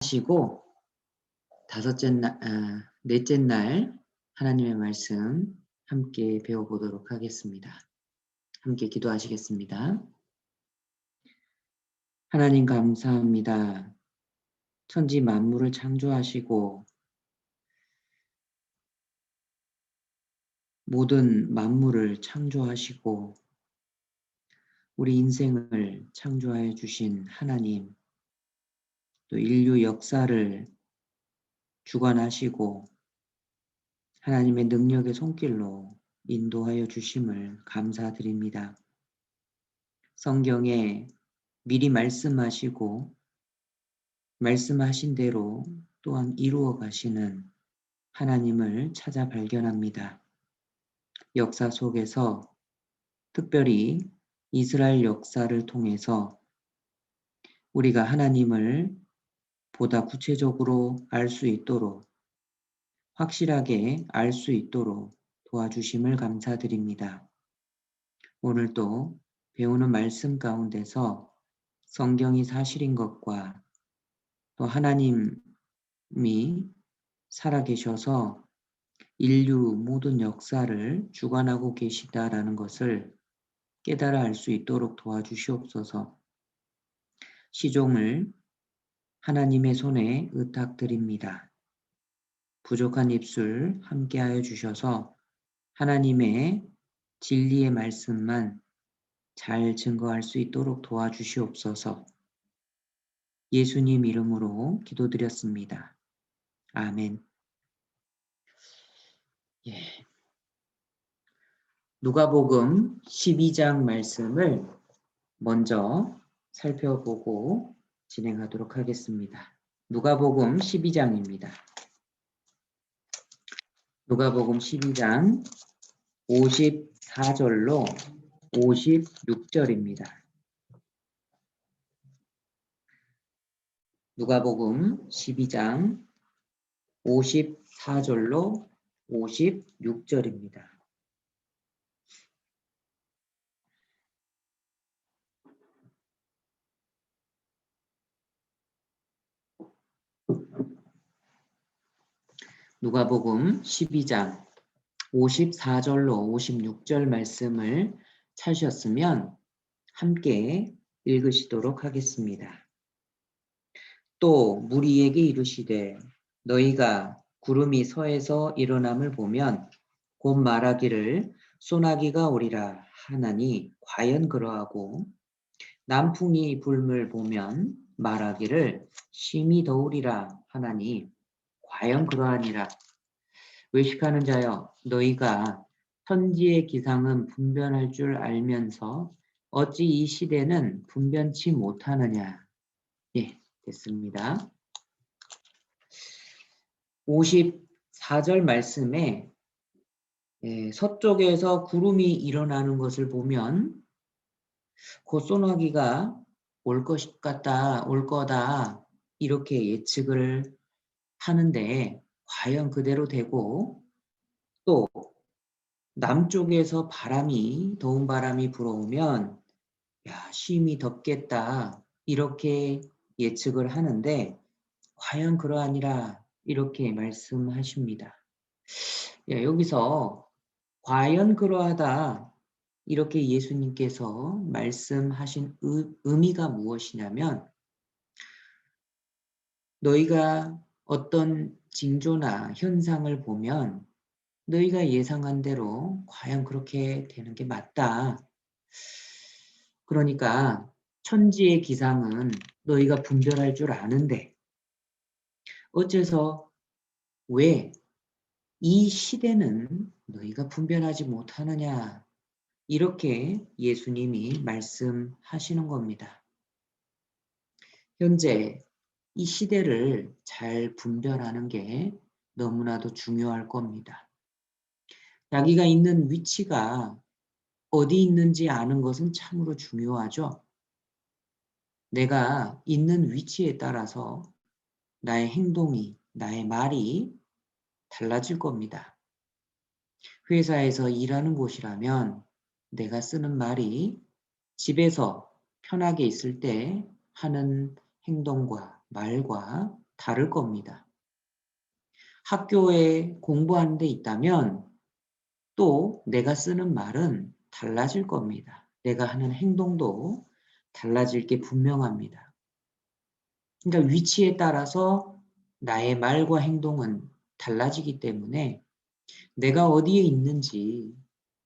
하시고 넷째 날 하나님의 말씀 함께 배워보도록 하겠습니다. 함께 기도하시겠습니다. 하나님 감사합니다. 천지 만물을 창조하시고 모든 만물을 창조하시고 우리 인생을 창조하여 주신 하나님, 또 인류 역사를 주관하시고 하나님의 능력의 손길로 인도하여 주심을 감사드립니다. 성경에 미리 말씀하시고 말씀하신 대로 또한 이루어 가시는 하나님을 찾아 발견합니다. 역사 속에서 특별히 이스라엘 역사를 통해서 우리가 하나님을 보다 구체적으로 알 수 있도록 확실하게 알 수 있도록 도와주심을 감사드립니다. 오늘도 배우는 말씀 가운데서 성경이 사실인 것과 또 하나님이 살아계셔서 인류 모든 역사를 주관하고 계시다라는 것을 깨달아 알 수 있도록 도와주시옵소서. 시종을 하나님의 손에 의탁드립니다. 부족한 입술 함께하여 주셔서 하나님의 진리의 말씀만 잘 증거할 수 있도록 도와주시옵소서. 예수님 이름으로 기도드렸습니다. 아멘. 누가복음 12장 말씀을 먼저 살펴보고 진행하도록 하겠습니다. 누가복음 12장입니다. 누가복음 12장 54절로 56절입니다. 누가복음 12장 54절로 56절입니다. 누가복음 12장 54절로 56절 말씀을 찾으셨으면 함께 읽으시도록 하겠습니다. 또 무리에게 이르시되 너희가 구름이 서에서 일어남을 보면 곧 말하기를 소나기가 오리라 하나니 과연 그러하고 남풍이 불물 보면 말하기를 심히 더우리라 하나니 과연 그러하니라. 외식하는 자여 너희가 천지의 기상은 분별할 줄 알면서 어찌 이 시대는 분변치 못하느냐. 예, 됐습니다. 54절 말씀에 서쪽에서 구름이 일어나는 것을 보면 곧 소나기가 올 거다 이렇게 예측을 하는데 과연 그대로 되고 또 남쪽에서 더운 바람이 불어오면 심히 덥겠다 이렇게 예측을 하는데 과연 그러하니라 이렇게 말씀하십니다. 여기서 과연 그러하다 이렇게 예수님께서 말씀하신 의미가 무엇이냐면 너희가 어떤 징조나 현상을 보면 너희가 예상한 대로 과연 그렇게 되는 게 맞다. 그러니까 천지의 기상은 너희가 분별할 줄 아는데 어째서 왜 이 시대는 너희가 분별하지 못하느냐 이렇게 예수님이 말씀하시는 겁니다. 현재 이 시대를 잘 분별하는 게 너무나도 중요할 겁니다. 자기가 있는 위치가 어디 있는지 아는 것은 참으로 중요하죠. 내가 있는 위치에 따라서 나의 행동이, 나의 말이 달라질 겁니다. 회사에서 일하는 곳이라면 내가 쓰는 말이 집에서 편하게 있을 때 하는 행동과 말과 다를 겁니다. 학교에 공부하는 데 있다면 또 내가 쓰는 말은 달라질 겁니다. 내가 하는 행동도 달라질 게 분명합니다. 그러니까 위치에 따라서 나의 말과 행동은 달라지기 때문에 내가 어디에 있는지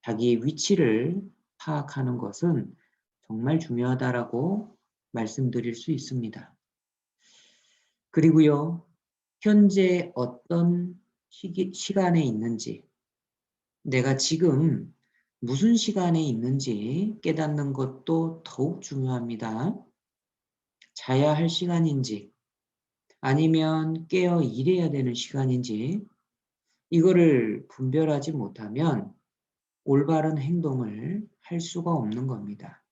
자기의 위치를 파악하는 것은 정말 중요하다라고 말씀드릴 수 있습니다. 그리고요, 현재 어떤 시간에 있는지, 내가 지금 무슨 시간에 있는지 깨닫는 것도 더욱 중요합니다. 자야 할 시간인지, 아니면 깨어 일해야 되는 시간인지, 이거를 분별하지 못하면 올바른 행동을 할 수가 없는 겁니다.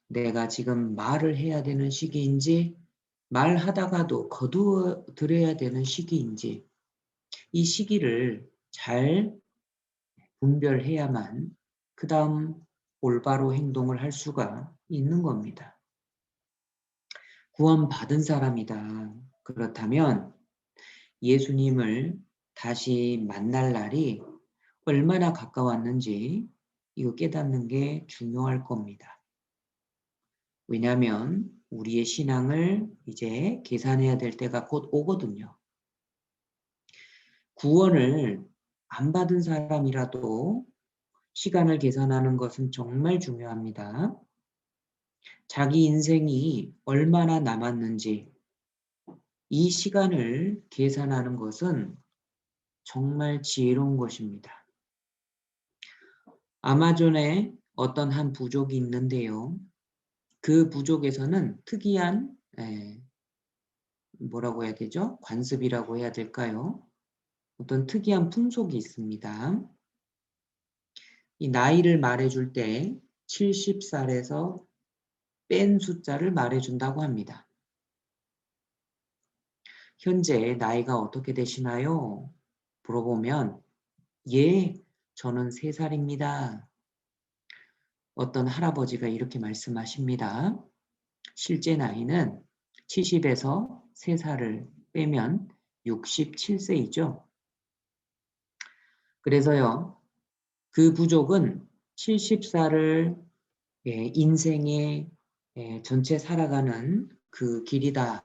내가 지금 말을 해야 되는 시기인지, 말하다가도 거두어 들여야 되는 시기인지, 이 시기를 잘 분별해야만 그 다음 올바로 행동을 할 수가 있는 겁니다. 구원받은 사람이다. 그렇다면 예수님을 다시 만날 날이 얼마나 가까웠는지 이거 깨닫는 게 중요할 겁니다. 왜냐하면 우리의 신앙을 이제 계산해야 될 때가 곧 오거든요. 구원을 안 받은 사람이라도 시간을 계산하는 것은 정말 중요합니다. 자기 인생이 얼마나 남았는지 이 시간을 계산하는 것은 정말 지혜로운 것입니다. 아마존에 어떤 한 부족이 있는데요. 그 부족에서는 특이한 뭐라고 해야 되죠? 관습이라고 해야 될까요? 어떤 특이한 풍속이 있습니다. 이 나이를 말해줄 때 70살에서 뺀 숫자를 말해준다고 합니다. 현재 나이가 어떻게 되시나요? 물어보면 예, 저는 3살입니다. 어떤 할아버지가 이렇게 말씀하십니다. 실제 나이는 70에서 3살을 빼면 67세이죠. 그래서요, 그 부족은 70살을 인생의 전체 살아가는 그 길이다,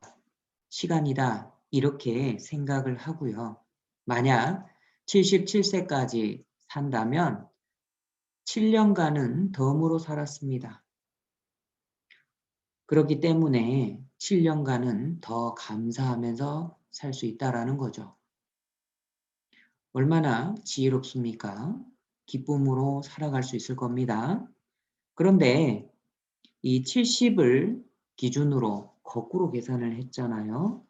시간이다, 이렇게 생각을 하고요. 만약 77세까지 산다면 7년간은 덤으로 살았습니다. 그렇기 때문에 7년간은 더 감사하면서 살 수 있다라는 거죠. 얼마나 지혜롭습니까? 기쁨으로 살아갈 수 있을 겁니다. 그런데 이 70을 기준으로 거꾸로 계산을 했잖아요.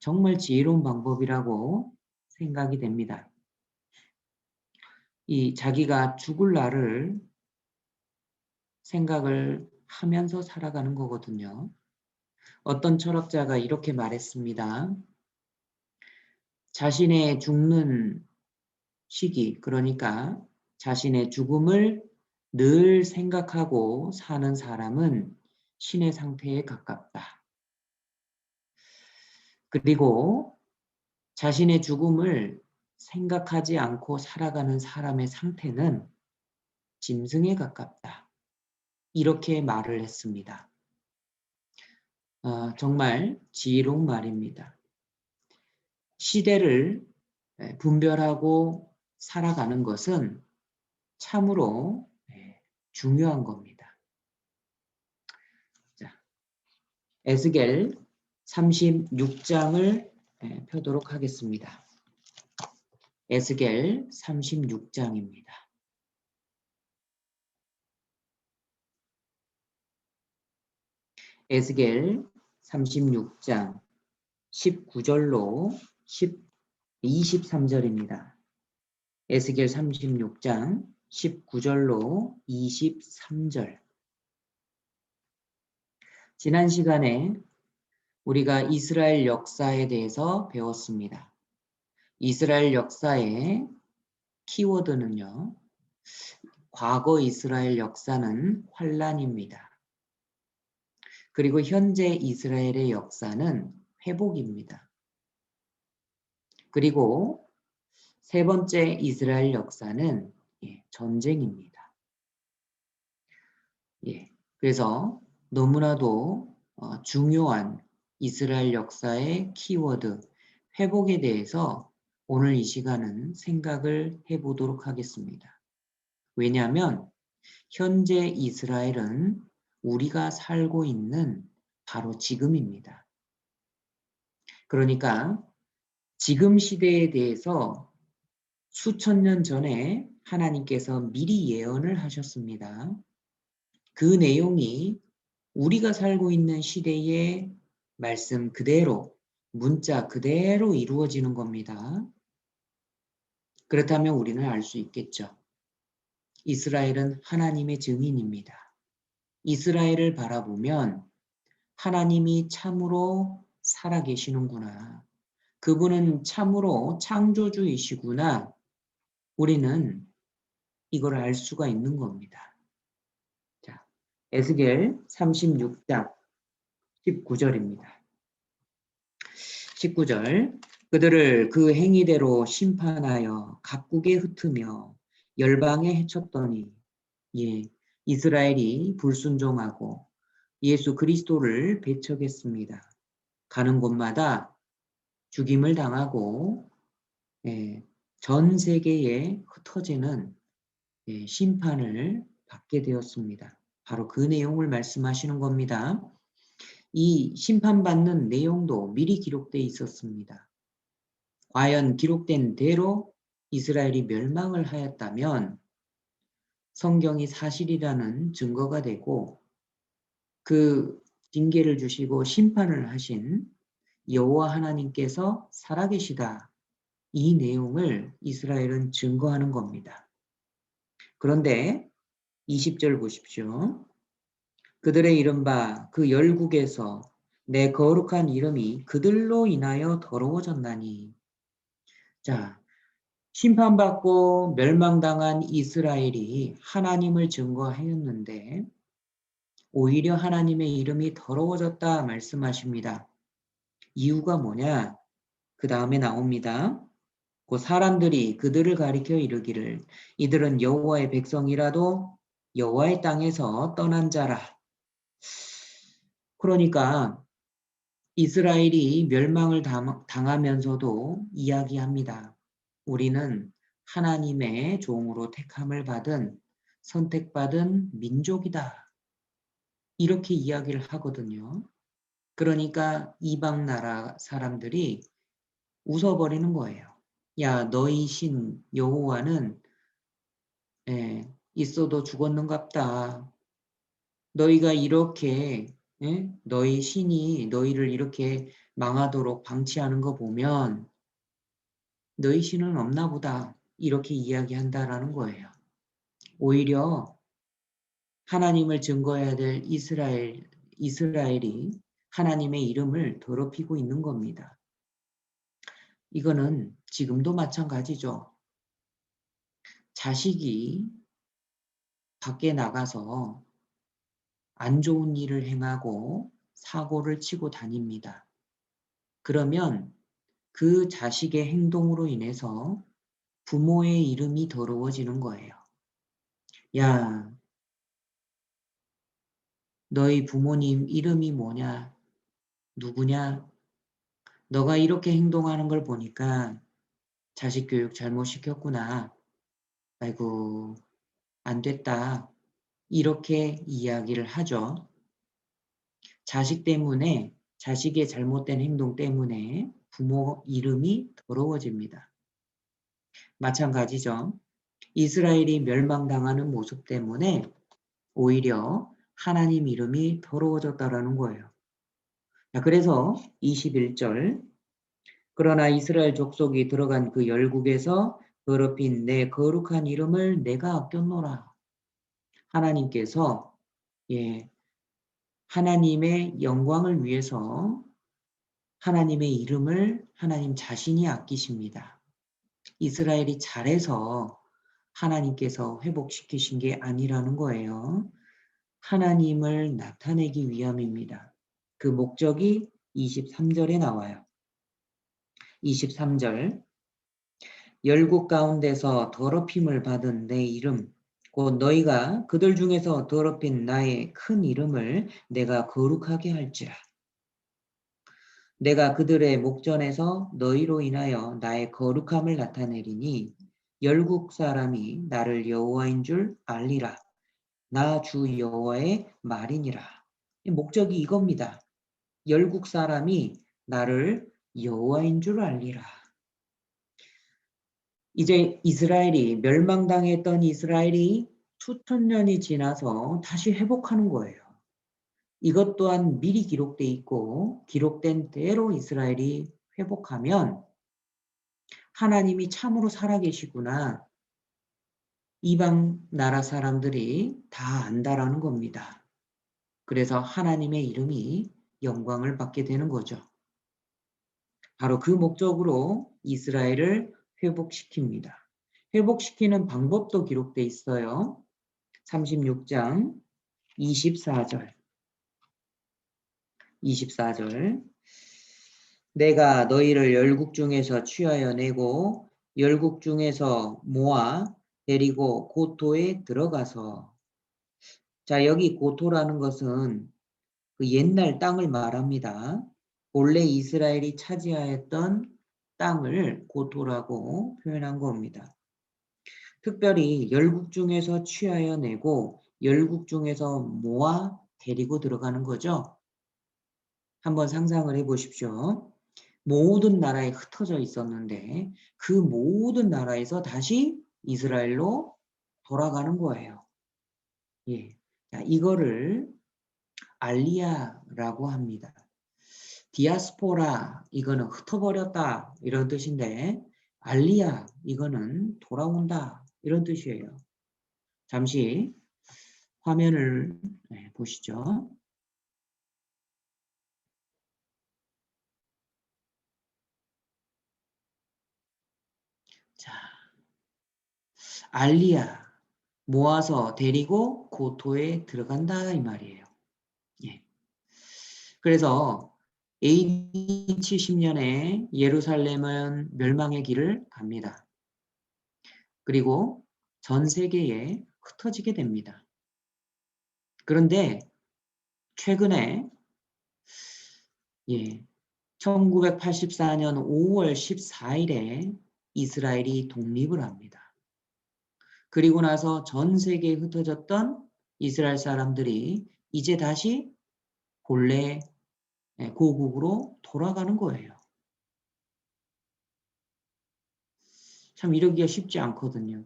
정말 지혜로운 방법이라고 생각이 됩니다. 이 자기가 죽을 날을 생각을 하면서 살아가는 거거든요. 어떤 철학자가 이렇게 말했습니다. 자신의 죽는 시기, 그러니까 자신의 죽음을 늘 생각하고 사는 사람은 신의 상태에 가깝다. 그리고 자신의 죽음을 생각하지 않고 살아가는 사람의 상태는 짐승에 가깝다. 이렇게 말을 했습니다. 정말 지혜로운 말입니다. 시대를 분별하고 살아가는 것은 참으로 중요한 겁니다. 자, 에스겔 36장을 펴도록 하겠습니다. 에스겔 36장입니다. 에스겔 36장 19절로 23절입니다. 에스겔 36장 19절로 23절. 지난 시간에 우리가 이스라엘 역사에 대해서 배웠습니다. 이스라엘 역사의 키워드는요. 과거 이스라엘 역사는 환란입니다. 그리고 현재 이스라엘의 역사는 회복입니다. 그리고 세 번째 이스라엘 역사는 전쟁입니다. 그래서 너무나도 중요한 이스라엘 역사의 키워드 회복에 대해서 오늘 이 시간은 생각을 해보도록 하겠습니다. 왜냐하면 현재 이스라엘은 우리가 살고 있는 바로 지금입니다. 그러니까 지금 시대에 대해서 수천 년 전에 하나님께서 미리 예언을 하셨습니다. 그 내용이 우리가 살고 있는 시대의 말씀 그대로, 문자 그대로 이루어지는 겁니다. 그렇다면 우리는 알 수 있겠죠. 이스라엘은 하나님의 증인입니다. 이스라엘을 바라보면 하나님이 참으로 살아계시는구나. 그분은 참으로 창조주이시구나. 우리는 이걸 알 수가 있는 겁니다. 자, 에스겔 36장 19절입니다. 19절 그들을 그 행위대로 심판하여 각국에 흩으며 열방에 해쳤더니 이스라엘이 불순종하고 예수 그리스도를 배척했습니다. 가는 곳마다 죽임을 당하고 전 세계에 흩어지는 심판을 받게 되었습니다. 바로 그 내용을 말씀하시는 겁니다. 이 심판받는 내용도 미리 기록되어 있었습니다. 과연 기록된 대로 이스라엘이 멸망을 하였다면 성경이 사실이라는 증거가 되고 그 징계를 주시고 심판을 하신 여호와 하나님께서 살아계시다. 이 내용을 이스라엘은 증거하는 겁니다. 그런데 20절 보십시오. 그들의 이른바 그 열국에서 내 거룩한 이름이 그들로 인하여 더러워졌나니. 자, 심판받고 멸망당한 이스라엘이 하나님을 증거하였는데 오히려 하나님의 이름이 더러워졌다 말씀하십니다. 이유가 뭐냐? 그 다음에 나옵니다. 그 사람들이 그들을 가리켜 이르기를 이들은 여호와의 백성이라도 여호와의 땅에서 떠난 자라. 그러니까 이스라엘이 멸망을 당하면서도 이야기합니다. 우리는 하나님의 종으로 택함을 받은 선택받은 민족이다. 이렇게 이야기를 하거든요. 그러니까 이방 나라 사람들이 웃어버리는 거예요. 야, 너희 신 여호와는 있어도 죽었는갑다. 너희가 이렇게 너희 신이 너희를 이렇게 망하도록 방치하는 거 보면 너희 신은 없나 보다. 이렇게 이야기한다라는 거예요. 오히려 하나님을 증거해야 될 이스라엘이 하나님의 이름을 더럽히고 있는 겁니다. 이거는 지금도 마찬가지죠. 자식이 밖에 나가서 안 좋은 일을 행하고 사고를 치고 다닙니다. 그러면 그 자식의 행동으로 인해서 부모의 이름이 더러워지는 거예요. 야, 너희 부모님 이름이 뭐냐? 누구냐? 너가 이렇게 행동하는 걸 보니까 자식 교육 잘못 시켰구나. 아이고, 안 됐다. 이렇게 이야기를 하죠. 자식 때문에, 자식의 잘못된 행동 때문에 부모 이름이 더러워집니다. 마찬가지죠. 이스라엘이 멸망당하는 모습 때문에 오히려 하나님 이름이 더러워졌다라는 거예요. 그래서 21절 그러나 이스라엘 족속이 들어간 그 열국에서 더럽힌 내 거룩한 이름을 내가 아꼈노라. 하나님께서 하나님의 영광을 위해서 하나님의 이름을 하나님 자신이 아끼십니다. 이스라엘이 잘해서 하나님께서 회복시키신 게 아니라는 거예요. 하나님을 나타내기 위함입니다. 그 목적이 23절에 나와요. 23절. 열국 가운데서 더럽힘을 받은 내 이름 곧 너희가 그들 중에서 더럽힌 나의 큰 이름을 내가 거룩하게 할지라. 내가 그들의 목전에서 너희로 인하여 나의 거룩함을 나타내리니 열국 사람이 나를 여호와인 줄 알리라. 나 주 여호와의 말이니라. 목적이 이겁니다. 열국 사람이 나를 여호와인 줄 알리라. 이제 이스라엘이 멸망당했던 이스라엘이 수천 년이 지나서 다시 회복하는 거예요. 이것 또한 미리 기록돼 있고 기록된 대로 이스라엘이 회복하면 하나님이 참으로 살아계시구나. 이방 나라 사람들이 다 안다라는 겁니다. 그래서 하나님의 이름이 영광을 받게 되는 거죠. 바로 그 목적으로 이스라엘을 회복시킵니다. 회복시키는 방법도 기록돼 있어요. 36장 24절. 24절. 내가 너희를 열국 중에서 취하여 내고 열국 중에서 모아 데리고 고토에 들어가서. 자, 여기 고토라는 것은 그 옛날 땅을 말합니다. 본래 이스라엘이 차지하였던 땅을 고토라고 표현한 겁니다. 특별히 열국 중에서 취하여 내고 열국 중에서 모아 데리고 들어가는 거죠. 한번 상상을 해 보십시오. 모든 나라에 흩어져 있었는데 그 모든 나라에서 다시 이스라엘로 돌아가는 거예요. 예. 자, 이거를 알리아라고 합니다. 디아스포라 이거는 흩어버렸다 이런 뜻인데 알리아 이거는 돌아온다 이런 뜻이에요. 잠시 화면을 보시죠. 자, 알리아 모아서 데리고 고토에 들어간다 이 말이에요. 예. 그래서 AD 70년에 예루살렘은 멸망의 길을 갑니다. 그리고 전 세계에 흩어지게 됩니다. 그런데 최근에 1984년 5월 14일에 이스라엘이 독립을 합니다. 그리고 나서 전 세계에 흩어졌던 이스라엘 사람들이 이제 다시 본래 고국으로 돌아가는 거예요. 참 이러기가 쉽지 않거든요.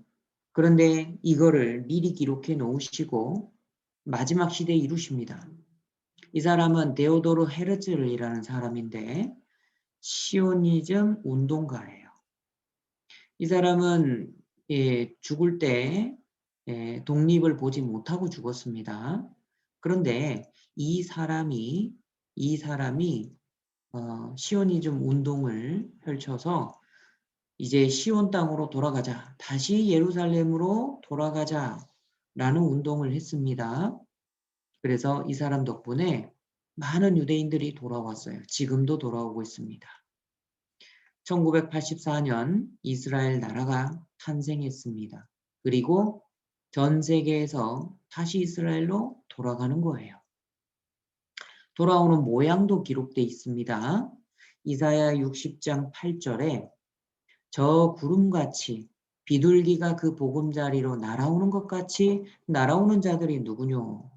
그런데 이거를 미리 기록해 놓으시고 마지막 시대에 이루십니다. 이 사람은 데오도르 헤르즐이라는 사람인데 시오니즘 운동가예요. 이 사람은 죽을 때 독립을 보지 못하고 죽었습니다. 그런데 이 사람이 시오니즘 운동을 펼쳐서 이제 시온 땅으로 돌아가자, 다시 예루살렘으로 돌아가자라는 운동을 했습니다. 그래서 이 사람 덕분에 많은 유대인들이 돌아왔어요. 지금도 돌아오고 있습니다. 1984년 이스라엘 나라가 탄생했습니다. 그리고 전 세계에서 다시 이스라엘로 돌아가는 거예요. 돌아오는 모양도 기록되어 있습니다. 이사야 60장 8절에 저 구름같이 비둘기가 그 보금자리로 날아오는 것 같이 날아오는 자들이 누구뇨?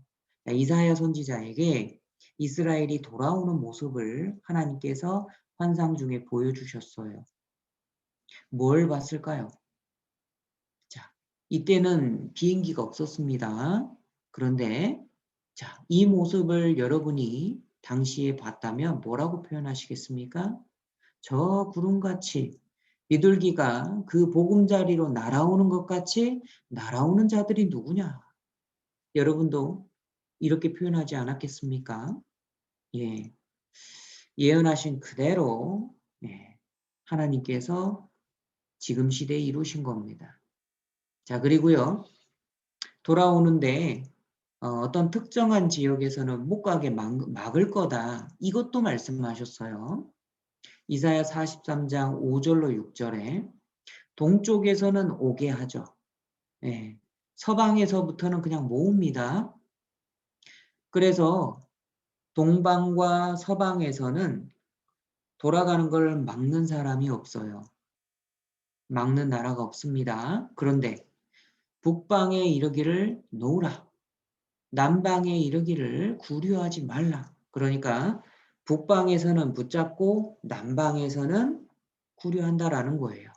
이사야 선지자에게 이스라엘이 돌아오는 모습을 하나님께서 환상 중에 보여주셨어요. 뭘 봤을까요? 자, 이때는 비행기가 없었습니다. 그런데 자, 이 모습을 여러분이 당시에 봤다면 뭐라고 표현하시겠습니까? 저 구름같이 비둘기가 그 보금자리로 날아오는 것 같이 날아오는 자들이 누구냐? 여러분도 이렇게 표현하지 않았겠습니까? 예, 예언하신 그대로 하나님께서 지금 시대에 이루신 겁니다. 자, 그리고요, 돌아오는데 어떤 특정한 지역에서는 못 가게 막을 거다. 이것도 말씀하셨어요. 이사야 43장 5절로 6절에 동쪽에서는 오게 하죠. 예, 서방에서부터는 그냥 모읍니다. 그래서 동방과 서방에서는 돌아가는 걸 막는 사람이 없어요. 막는 나라가 없습니다. 그런데 북방에 이르기를 놓으라. 남방에 이르기를 구류하지 말라. 그러니까 북방에서는 붙잡고 남방에서는 구류한다라는 거예요.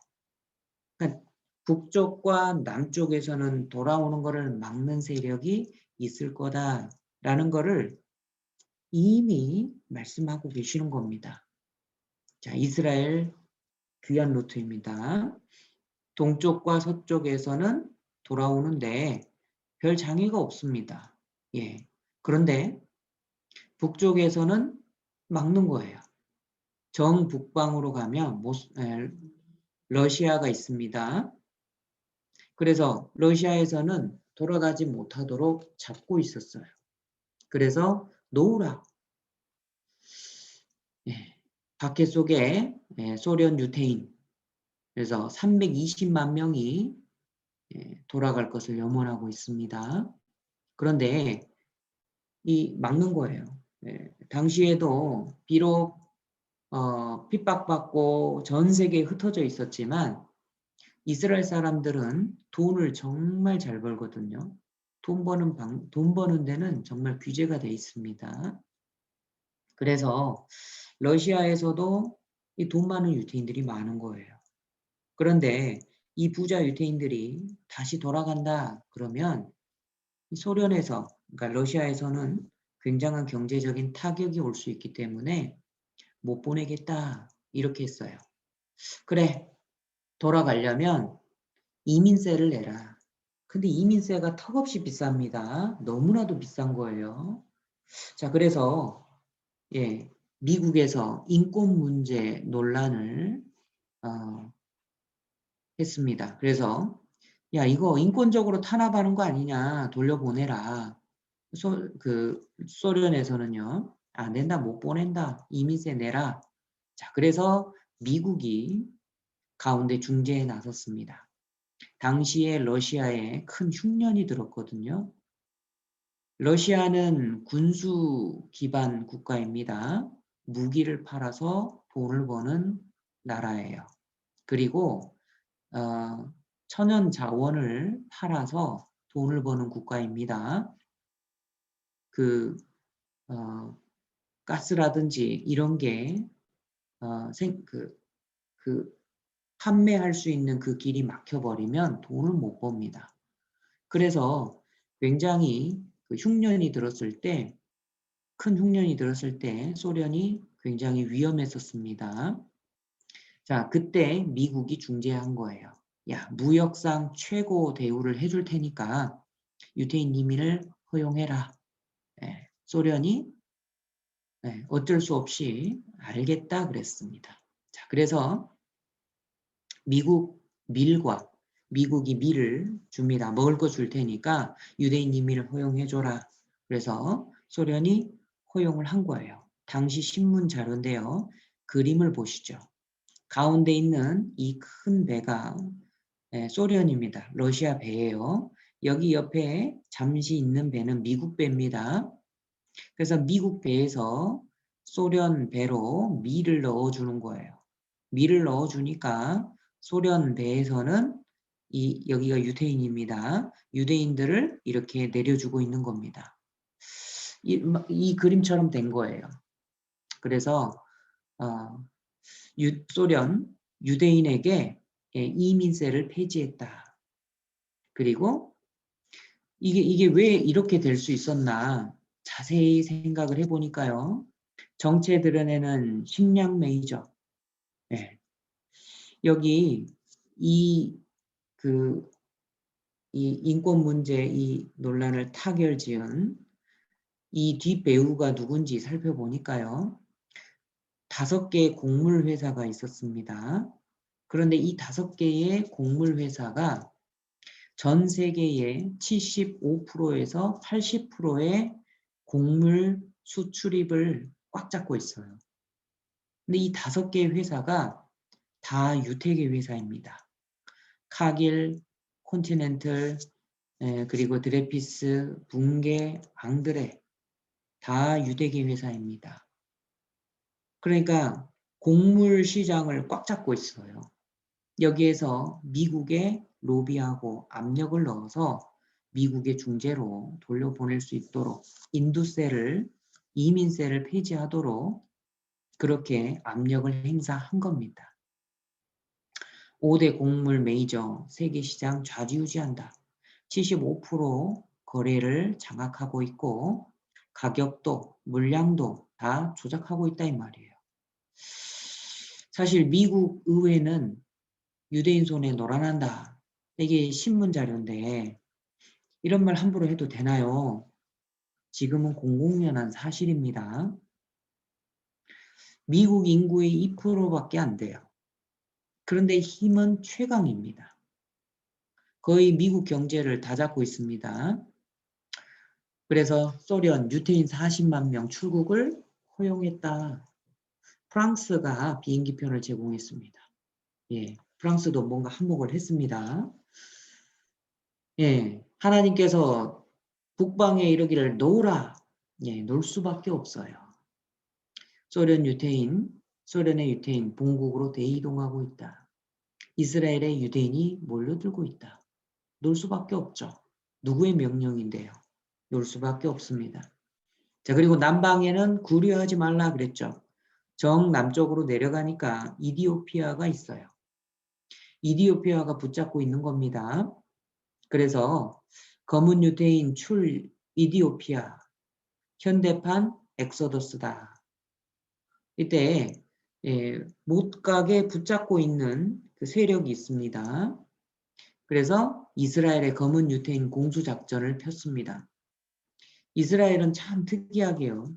그러니까 북쪽과 남쪽에서는 돌아오는 것을 막는 세력이 있을 거다라는 것을 이미 말씀하고 계시는 겁니다. 자, 이스라엘 귀한 루트입니다. 동쪽과 서쪽에서는 돌아오는데 별 장애가 없습니다. 예. 그런데 북쪽에서는 막는 거예요. 정북방으로 가면 러시아가 있습니다. 그래서 러시아에서는 돌아가지 못하도록 잡고 있었어요. 그래서 놓으라. 예. 박해 속에 소련 유태인 그래서 320만 명이 돌아갈 것을 염원하고 있습니다. 그런데 이 막는 거예요. 당시에도 비록 핍박받고 전 세계에 흩어져 있었지만 이스라엘 사람들은 돈을 정말 잘 벌거든요. 돈 버는 데는 정말 규제가 돼 있습니다. 그래서 러시아에서도 이 돈 많은 유태인들이 많은 거예요. 그런데 이 부자 유태인들이 다시 돌아간다 그러면 소련에서, 그러니까 러시아에서는 굉장한 경제적인 타격이 올 수 있기 때문에 못 보내겠다 이렇게 했어요. 그래, 돌아가려면 이민세를 내라. 근데 이민세가 턱없이 비쌉니다. 너무나도 비싼 거예요. 자, 그래서 미국에서 인권 문제 논란을 했습니다. 그래서 야, 이거 인권적으로 탄압하는 거 아니냐, 돌려보내라. 소련에서는요, 안 된다, 못 보낸다, 이민세 내라. 자, 그래서 미국이 가운데 중재에 나섰습니다. 당시에 러시아에 큰 흉년이 들었거든요. 러시아는 군수 기반 국가입니다. 무기를 팔아서 돈을 버는 나라예요. 그리고 천연 자원을 팔아서 돈을 버는 국가입니다. 가스라든지 이런 게 판매할 수 있는 그 길이 막혀버리면 돈을 못 법니다. 그래서 굉장히 흉년이 들었을 때, 큰 흉년이 들었을 때 소련이 굉장히 위험했었습니다. 자, 그때 미국이 중재한 거예요. 야, 무역상 최고 대우를 해줄 테니까 유태인 이민을 허용해라. 소련이 어쩔 수 없이 알겠다 그랬습니다. 자, 그래서 미국이 밀을 줍니다. 먹을 거 줄 테니까 유대인 이민을 허용해줘라. 그래서 소련이 허용을 한 거예요. 당시 신문 자료인데요. 그림을 보시죠. 가운데 있는 이 큰 배가 소련입니다. 러시아 배예요. 여기 옆에 잠시 있는 배는 미국 배입니다. 그래서 미국 배에서 소련 배로 밀을 넣어주는 거예요. 밀을 넣어주니까 소련 배에서는 여기가 유태인입니다. 유대인들을 이렇게 내려주고 있는 겁니다. 이 그림처럼 된 거예요. 그래서 소련 유대인에게 이민세를 폐지했다. 그리고 이게 왜 이렇게 될 수 있었나 자세히 생각을 해보니까요. 정체 드러내는 식량 메이저. 여기 이 인권 문제 이 논란을 타결지은 이 뒷배우가 누군지 살펴보니까요. 5개의 곡물 회사가 있었습니다. 그런데 이 5개의 곡물 회사가 전 세계의 75%에서 80%의 곡물 수출입을 꽉 잡고 있어요. 근데 이 5개의 회사가 다 유태계 회사입니다. 카길, 콘티넨털, 그리고 드레피스, 붕괴, 앙드레 다 유대계 회사입니다. 그러니까 곡물 시장을 꽉 잡고 있어요. 여기에서 미국에 로비하고 압력을 넣어서 미국의 중재로 돌려보낼 수 있도록 인두세를, 이민세를 폐지하도록 그렇게 압력을 행사한 겁니다. 5대 곡물 메이저 세계 시장 좌지우지한다. 75% 거래를 장악하고 있고 가격도 물량도 다 조작하고 있다 이 말이에요. 사실 미국 의회는 유대인 손에 노란한다. 이게 신문 자료인데 이런 말 함부로 해도 되나요? 지금은 공공연한 사실입니다. 미국 인구의 2%밖에 안 돼요. 그런데 힘은 최강입니다. 거의 미국 경제를 다 잡고 있습니다. 그래서 소련 유태인 40만 명 출국을 허용했다. 프랑스가 비행기편을 제공했습니다. 예, 프랑스도 뭔가 한몫을 했습니다. 예, 하나님께서 북방에 이르기를 놓으라. 예, 놓을 수밖에 없어요. 소련의 유태인 본국으로 대이동하고 있다. 이스라엘의 유대인이 몰려들고 있다. 놓을 수밖에 없죠. 누구의 명령인데요? 놓을 수밖에 없습니다. 자, 그리고 남방에는 구류하지 말라 그랬죠. 정 남쪽으로 내려가니까 이디오피아가 있어요. 이디오피아가 붙잡고 있는 겁니다. 그래서 검은 유대인 출 이디오피아, 현대판 엑소더스다. 이때 못 가게 붙잡고 있는 그 세력이 있습니다. 그래서 이스라엘의 검은 유태인 공수작전을 폈습니다. 이스라엘은 참 특이하게요.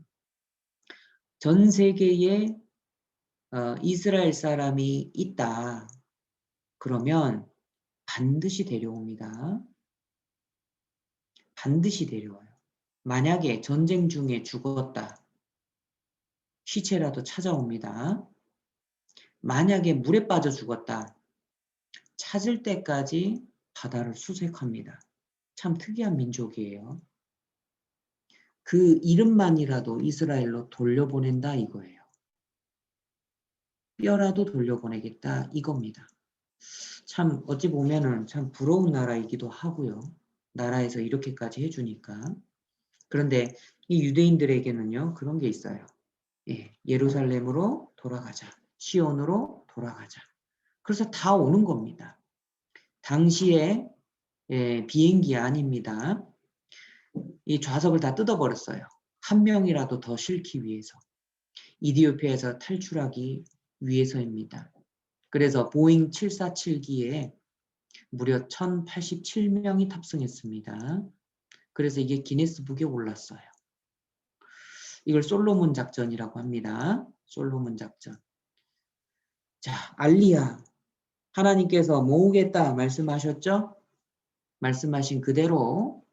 전 세계에 이스라엘 사람이 있다. 그러면 반드시 데려옵니다. 반드시 데려와요. 만약에 전쟁 중에 죽었다. 시체라도 찾아옵니다. 만약에 물에 빠져 죽었다. 찾을 때까지 바다를 수색합니다. 참 특이한 민족이에요. 그 이름만이라도 이스라엘로 돌려보낸다 이거예요. 뼈라도 돌려보내겠다 이겁니다. 참 어찌 보면은 참 부러운 나라이기도 하고요. 나라에서 이렇게까지 해주니까. 그런데 이 유대인들에게는요. 그런 게 있어요. 예, 예루살렘으로 돌아가자. 시온으로 돌아가자. 그래서 다 오는 겁니다. 당시에 비행기 아닙니다. 이 좌석을 다 뜯어버렸어요. 한 명이라도 더 싣기 위해서. 이디오피아에서 탈출하기 위해서입니다. 그래서 보잉 747기에 무려 1087명이 탑승했습니다. 그래서 이게 기네스북에 올랐어요. 이걸 솔로몬 작전이라고 합니다. 솔로몬 작전. 자, 알리야. 하나님께서 모으겠다 말씀하셨죠? 말씀하신 그대로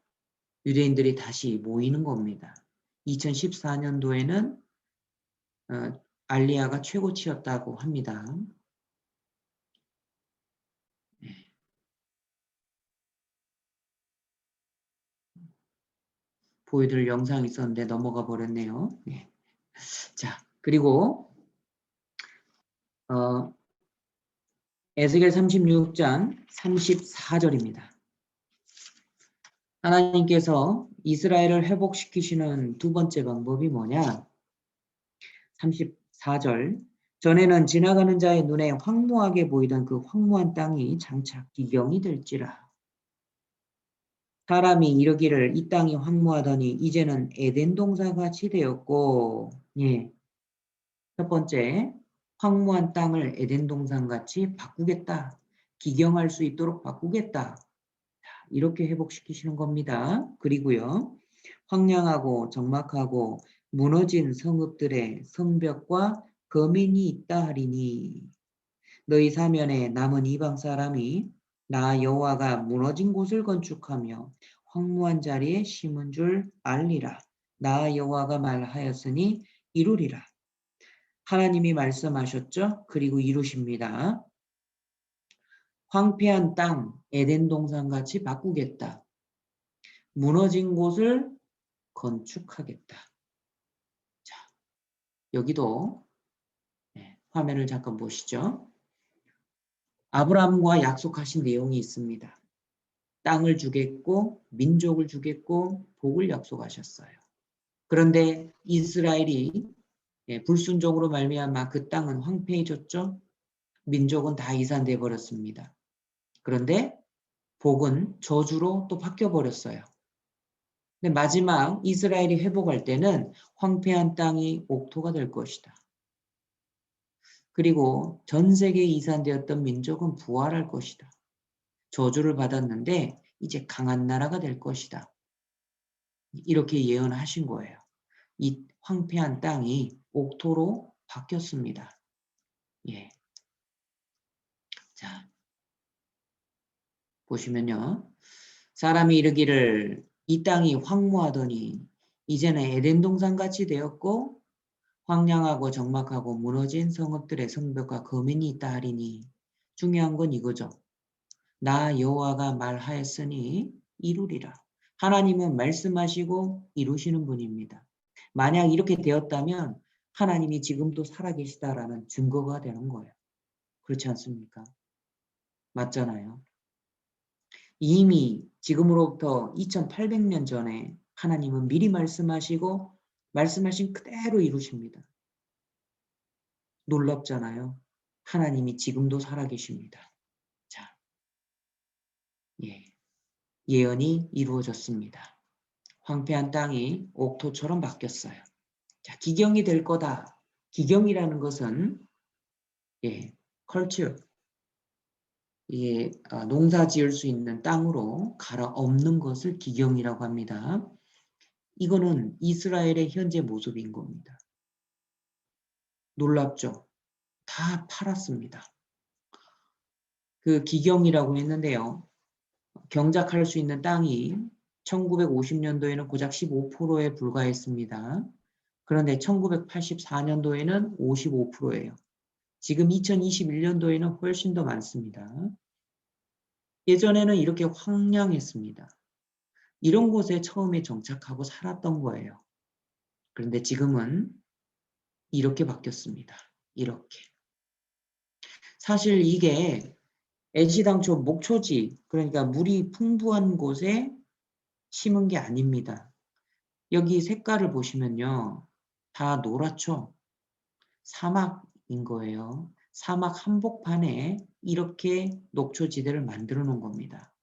유대인들이 다시 모이는 겁니다. 2014년도에는 알리야가 최고치였다고 합니다. 보여드릴 영상이 있었는데 넘어가 버렸네요. 네. 자, 그리고 에스겔 36장 34절입니다. 하나님께서 이스라엘을 회복시키시는 두 번째 방법이 뭐냐? 34절. 전에는 지나가는 자의 눈에 황무하게 보이던 그 황무한 땅이 장차 기경이 될지라. 사람이 이르기를 이 땅이 황무하더니 이제는 에덴 동산같이 되었고, 예. 첫 번째, 황무한 땅을 에덴 동산같이 바꾸겠다. 기경할 수 있도록 바꾸겠다. 이렇게 회복시키시는 겁니다. 그리고요. 황량하고 적막하고 무너진 성읍들의 성벽과 거민이 있다 하리니 너희 사면에 남은 이방 사람이 나 여호와가 무너진 곳을 건축하며 황무한 자리에 심은 줄 알리라. 나 여호와가 말하였으니 이루리라. 하나님이 말씀하셨죠? 그리고 이루십니다. 황폐한 땅, 에덴 동산같이 바꾸겠다. 무너진 곳을 건축하겠다. 자, 여기도 화면을 잠깐 보시죠. 아브라함과 약속하신 내용이 있습니다. 땅을 주겠고 민족을 주겠고 복을 약속하셨어요. 그런데 이스라엘이 불순종으로 말미암아 그 땅은 황폐해졌죠. 민족은 다 이산돼 버렸습니다. 그런데 복은 저주로 또 바뀌어 버렸어요. 근데 마지막 이스라엘이 회복할 때는 황폐한 땅이 옥토가 될 것이다. 그리고 전 세계에 이산되었던 민족은 부활할 것이다. 저주를 받았는데 이제 강한 나라가 될 것이다. 이렇게 예언하신 거예요. 이 황폐한 땅이 옥토로 바뀌었습니다. 예. 자, 보시면요. 사람이 이르기를 이 땅이 황무하더니 이제는 에덴 동산같이 되었고 황량하고 적막하고 무너진 성읍들의 성벽과 거민이 있다 하리니 중요한 건 이거죠. 나 여호와가 말하였으니 이루리라. 하나님은 말씀하시고 이루시는 분입니다. 만약 이렇게 되었다면 하나님이 지금도 살아계시다라는 증거가 되는 거예요. 그렇지 않습니까? 맞잖아요. 이미 지금으로부터 2800년 전에 하나님은 미리 말씀하시고 말씀하신 그대로 이루십니다. 놀랍잖아요. 하나님이 지금도 살아계십니다. 자, 예언이 이루어졌습니다. 황폐한 땅이 옥토처럼 바뀌었어요. 자, 기경이 될 거다. 기경이라는 것은 컬처, 농사 지을 수 있는 땅으로 갈아엎는 것을 기경이라고 합니다. 이거는 이스라엘의 현재 모습인 겁니다. 놀랍죠? 다 팔았습니다. 그 기경이라고 했는데요. 경작할 수 있는 땅이 1950년도에는 고작 15%에 불과했습니다. 그런데 1984년도에는 55%예요. 지금 2021년도에는 훨씬 더 많습니다. 예전에는 이렇게 황량했습니다. 이런 곳에 처음에 정착하고 살았던 거예요. 그런데 지금은 이렇게 바뀌었습니다. 이렇게. 사실 이게 애시당초 목초지, 그러니까 물이 풍부한 곳에 심은 게 아닙니다. 여기 색깔을 보시면요. 다 노랗죠? 사막인 거예요. 사막 한복판에 이렇게 녹초지대를 만들어 놓은 겁니다.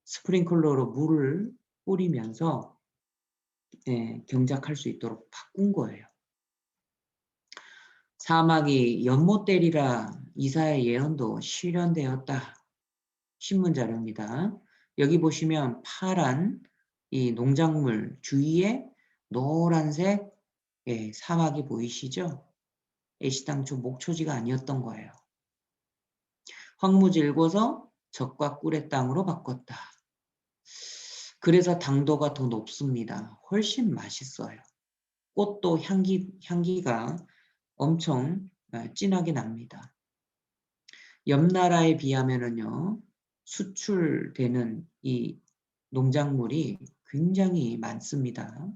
스프링클러로 물을 뿌리면서 경작할 수 있도록 바꾼 거예요. 사막이 연못되리라 이사야의 예언도 실현되었다. 신문 자료입니다. 여기 보시면 파란 이 농작물 주위에 노란색 사막이 보이시죠? 애시당초 목초지가 아니었던 거예요. 황무지 일궈서 젖과 꿀의 땅으로 바꿨다. 그래서 당도가 더 높습니다. 훨씬 맛있어요. 꽃도 향기가 엄청 진하게 납니다. 옆 나라에 비하면은요, 수출되는 이 농작물이 굉장히 많습니다.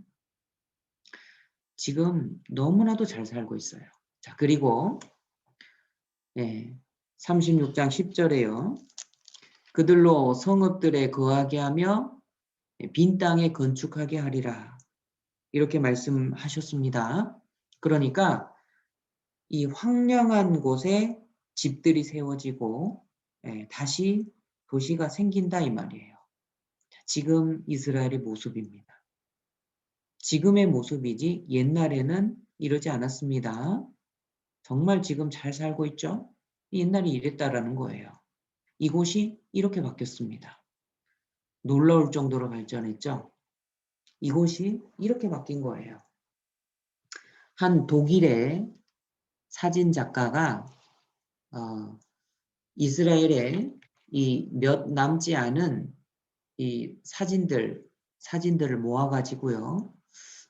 지금 너무나도 잘 살고 있어요. 자, 그리고 36장 10절에요. 그들로 성읍들에 거하게 하며 빈 땅에 건축하게 하리라. 이렇게 말씀하셨습니다. 그러니까 이 황량한 곳에 집들이 세워지고 다시 도시가 생긴다 이 말이에요. 지금 이스라엘의 모습입니다. 지금의 모습이지 옛날에는 이러지 않았습니다. 정말 지금 잘 살고 있죠? 옛날에 이랬다라는 거예요. 이곳이 이렇게 바뀌었습니다. 놀라울 정도로 발전했죠? 이곳이 이렇게 바뀐 거예요. 한 독일의 사진 작가가 이스라엘의 이 몇 남지 않은 이 사진들을 모아가지고요.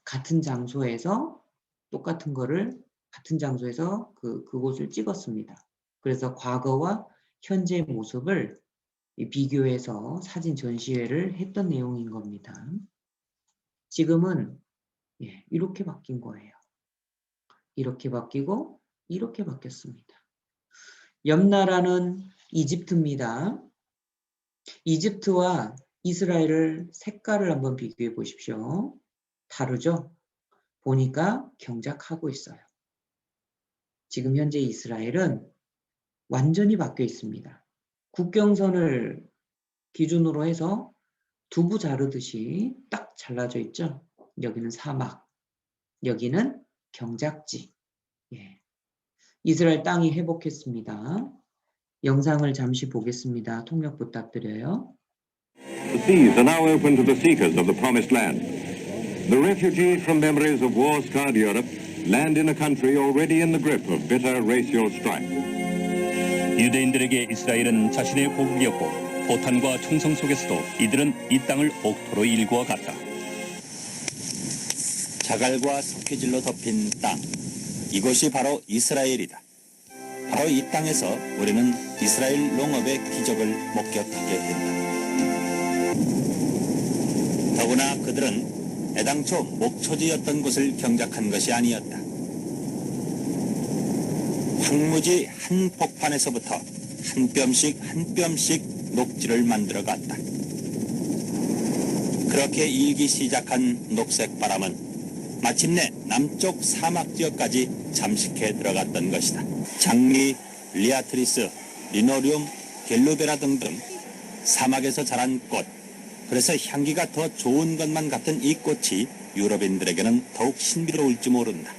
같은 장소에서 똑같은 거를 같은 장소에서 그곳을 찍었습니다. 그래서 과거와 현재 모습을 비교해서 사진 전시회를 했던 내용인 겁니다. 지금은 이렇게 바뀐 거예요. 이렇게 바뀌고 이렇게 바뀌었습니다. 옆 나라는 이집트입니다. 이집트와 이스라엘을 색깔을 한번 비교해 보십시오. 다르죠? 보니까 경작하고 있어요. 지금 현재 이스라엘은 완전히 바뀌어 있습니다. 국경선을 기준으로 해서 두부 자르듯이 딱 잘라져 있죠? 여기는 사막, 여기는 경작지. 이스라엘 땅이 회복했습니다. 영상을 잠시 보겠습니다. 통역 부탁드려요. The seas are now open to the seekers of the promised land. The refugees from memories of war-scarred Europe land in a country already in the grip of bitter racial strife. 유대인들에게 이스라엘은 자신의 고국이었고 포탄과 총성 속에서도 이들은 이 땅을 옥토로 일구어 갔다. 자갈과 석회질로 덮인 땅, 이곳이 바로 이스라엘이다. 바로 이 땅에서 우리는 이스라엘 농업의 기적을 목격하게 된다. 더구나 그들은 애당초 목초지였던 곳을 경작한 것이 아니었다. 황무지 한 폭판에서부터 한 뼘씩 녹지를 만들어 갔다. 그렇게 일기 시작한 녹색 바람은 마침내 남쪽 사막 지역까지 잠식해 들어갔던 것이다. 장미, 리아트리스, 리노리움, 겔루베라 등등 사막에서 자란 꽃, 그래서 향기가 더 좋은 것만 같은 이 꽃이 유럽인들에게는 더욱 신비로울지 모른다.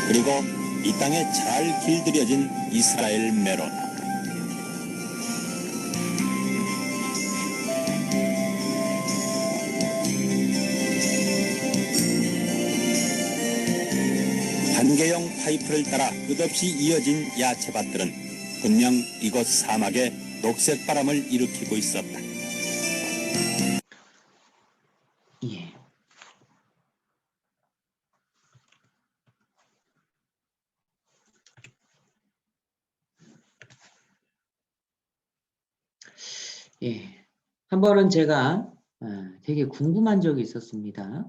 그리고 이 땅에 잘 길들여진 이스라엘 메론. 관계형 파이프를 따라 끝없이 이어진 야채밭들은 분명 이곳 사막에 녹색 바람을 일으키고 있었다. 한 번은 제가 되게 궁금한 적이 있었습니다.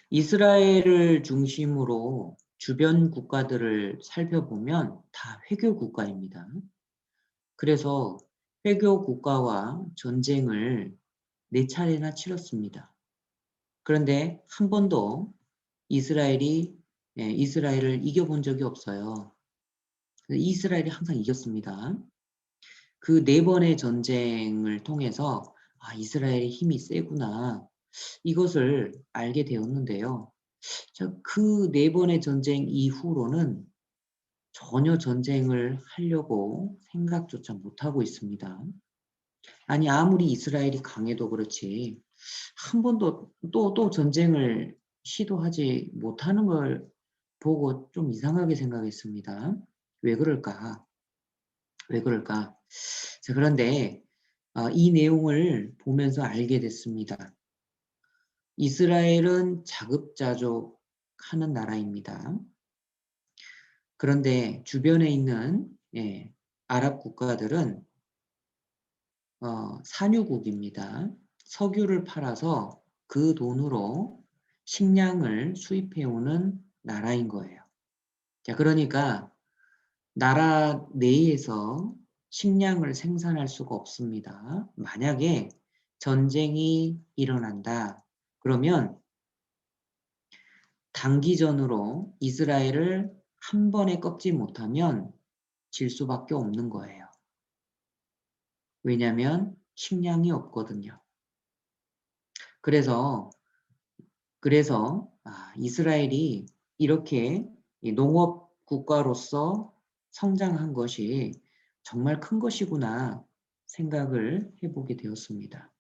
이스라엘을 중심으로 주변 국가들을 살펴보면 다 회교 국가입니다. 그래서 회교 국가와 전쟁을 4차례나 치렀습니다. 그런데 한 번도 이스라엘을 이겨본 적이 없어요. 이스라엘이 항상 이겼습니다. 그 4번의 전쟁을 통해서 이스라엘의 힘이 세구나 이것을 알게 되었는데요. 그 4번의 전쟁 이후로는 전혀 전쟁을 하려고 생각조차 못하고 있습니다. 아니 아무리 이스라엘이 강해도 그렇지 한 번도 또 전쟁을 시도하지 못하는 걸 보고 좀 이상하게 생각했습니다. 왜 그럴까? 자, 그런데 이 내용을 보면서 알게 됐습니다. 이스라엘은 자급자족하는 나라입니다. 그런데 주변에 있는 아랍 국가들은 산유국입니다. 석유를 팔아서 그 돈으로 식량을 수입해오는 나라인 거예요. 자, 그러니까 나라 내에서 식량을 생산할 수가 없습니다. 만약에 전쟁이 일어난다. 그러면 단기전으로 이스라엘을 한 번에 꺾지 못하면 질 수밖에 없는 거예요. 왜냐하면 식량이 없거든요. 그래서 이스라엘이 이렇게 농업 국가로서 성장한 것이 정말 큰 것이구나 생각을 해보게 되었습니다.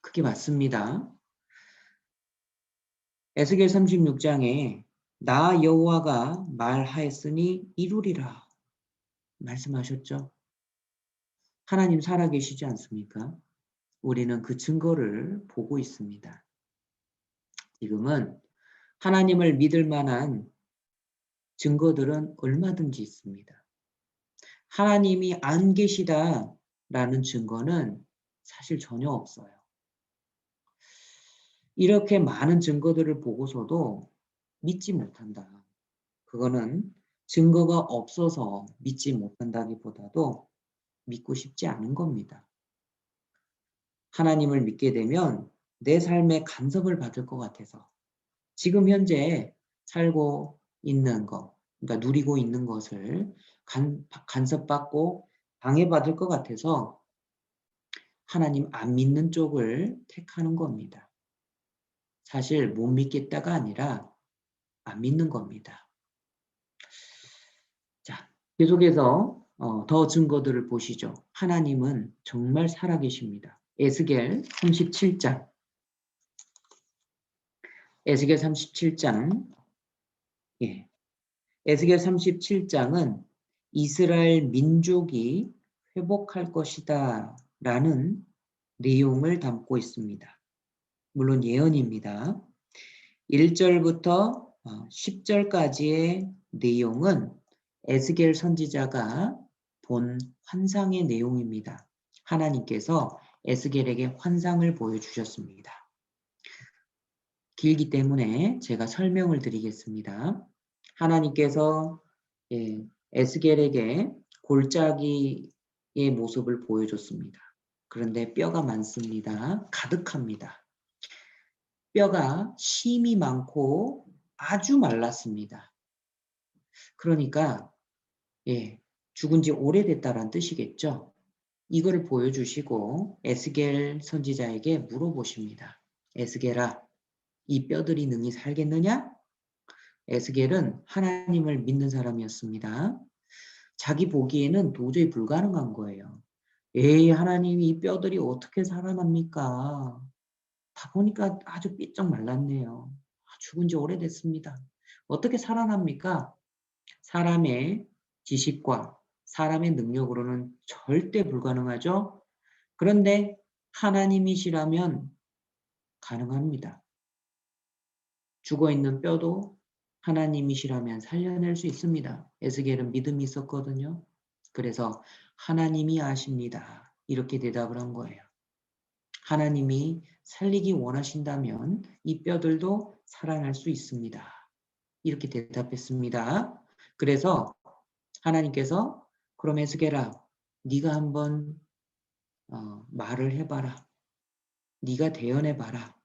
그게 맞습니다. 에스겔 36장에 나 여호와가 말하였으니 이루리라 말씀하셨죠. 하나님 살아계시지 않습니까? 우리는 그 증거를 보고 있습니다. 지금은 하나님을 믿을 만한 증거들은 얼마든지 있습니다. 하나님이 안 계시다라는 증거는 사실 전혀 없어요. 이렇게 많은 증거들을 보고서도 믿지 못한다. 그거는 증거가 없어서 믿지 못한다기보다도 믿고 싶지 않은 겁니다. 하나님을 믿게 되면 내 삶에 간섭을 받을 것 같아서 지금 현재 살고 있는 것, 그러니까 누리고 있는 것을 간섭받고 방해받을 것 같아서 하나님 안 믿는 쪽을 택하는 겁니다. 사실 못 믿겠다가 아니라 안 믿는 겁니다. 자, 계속해서 더 증거들을 보시죠. 하나님은 정말 살아계십니다. 에스겔 37장. 에스겔 37장. 예. 에스겔 37장은 이스라엘 민족이 회복할 것이다 라는 내용을 담고 있습니다. 물론 예언입니다. 1절부터 10절까지의 내용은 에스겔 선지자가 본 환상의 내용입니다. 하나님께서 에스겔에게 환상을 보여주셨습니다. 길기 때문에 제가 설명을 드리겠습니다. 하나님께서 에스겔에게 골짜기의 모습을 보여줬습니다. 그런데 뼈가 많습니다. 가득합니다. 뼈가 힘이 많고 아주 말랐습니다. 그러니까 죽은 지 오래됐다라는 뜻이겠죠. 이거를 보여주시고 에스겔 선지자에게 물어보십니다. 에스겔아, 이 뼈들이 능히 살겠느냐? 에스겔은 하나님을 믿는 사람이었습니다. 자기 보기에는 도저히 불가능한 거예요. 에이, 하나님이 이 뼈들이 어떻게 살아납니까? 다 보니까 아주 삐쩍 말랐네요. 죽은 지 오래됐습니다. 어떻게 살아납니까? 사람의 지식과 사람의 능력으로는 절대 불가능하죠. 그런데 하나님이시라면 가능합니다. 죽어있는 뼈도 하나님이시라면 살려낼 수 있습니다. 에스겔은 믿음이 있었거든요. 그래서 하나님이 아십니다. 이렇게 대답을 한 거예요. 하나님이 살리기 원하신다면 이 뼈들도 살아날 수 있습니다. 이렇게 대답했습니다. 그래서 하나님께서 그럼 에스겔아, 네가 한번 말을 해봐라. 네가 대언해봐라.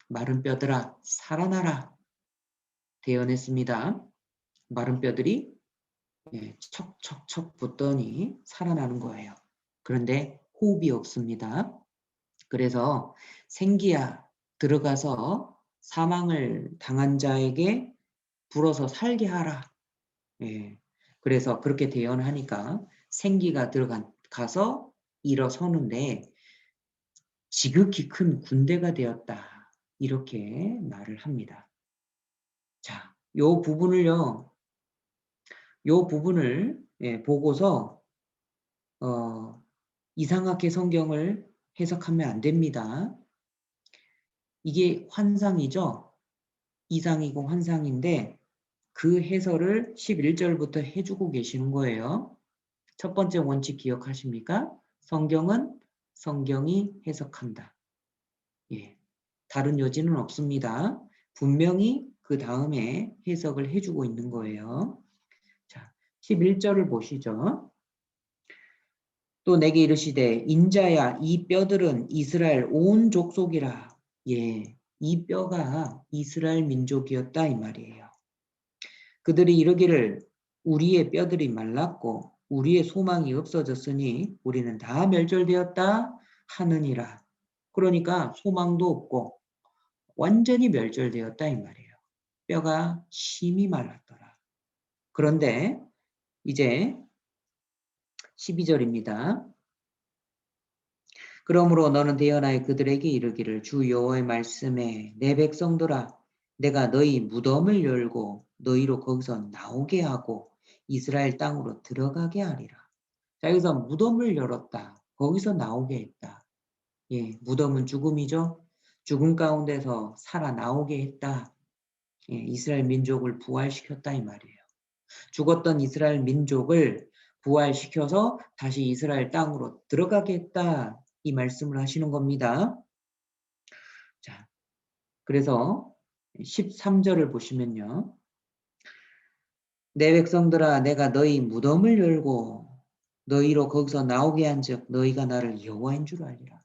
마른 뼈들아 살아나라. 대언했습니다. 마른 뼈들이 척척척 붙더니 살아나는 거예요. 그런데 호흡이 없습니다. 그래서 생기야 들어가서 사망을 당한 자에게 불어서 살게 하라. 그래서 그렇게 대언하니까 생기가 들어가서 일어서는데 지극히 큰 군대가 되었다. 이렇게 말을 합니다. 자, 요 부분을 보고서 이상하게 성경을 해석하면 안 됩니다. 이게 환상이죠. 이상이고 환상인데 그 해설을 11절부터 해주고 계시는 거예요. 첫 번째 원칙 기억하십니까? 성경은 성경이 해석한다. 다른 여지는 없습니다. 분명히 그 다음에 해석을 해주고 있는 거예요. 자, 11절을 보시죠. 또 내게 이르시되 인자야 이 뼈들은 이스라엘 온 족속이라. 이 뼈가 이스라엘 민족이었다 이 말이에요. 그들이 이르기를 우리의 뼈들이 말랐고 우리의 소망이 없어졌으니 우리는 다 멸절되었다 하느니라. 그러니까 소망도 없고 완전히 멸절되었다 이 말이에요. 뼈가 심히 말랐더라. 그런데 이제 12절입니다. 그러므로 너는 대언하여 그들에게 이르기를 주 여호와의 말씀에 내 백성들아 내가 너희 무덤을 열고 너희로 거기서 나오게 하고 이스라엘 땅으로 들어가게 하리라. 자, 여기서 무덤을 열었다. 거기서 나오게 했다. 예, 무덤은 죽음이죠. 죽음 가운데서 살아나오게 했다. 예, 이스라엘 민족을 부활시켰다 이 말이에요. 죽었던 이스라엘 민족을 부활시켜서 다시 이스라엘 땅으로 들어가게 했다. 이 말씀을 하시는 겁니다. 자, 그래서 13절을 보시면요. 내 백성들아 내가 너희 무덤을 열고 너희로 거기서 나오게 한즉 너희가 나를 여호와인 줄 알리라.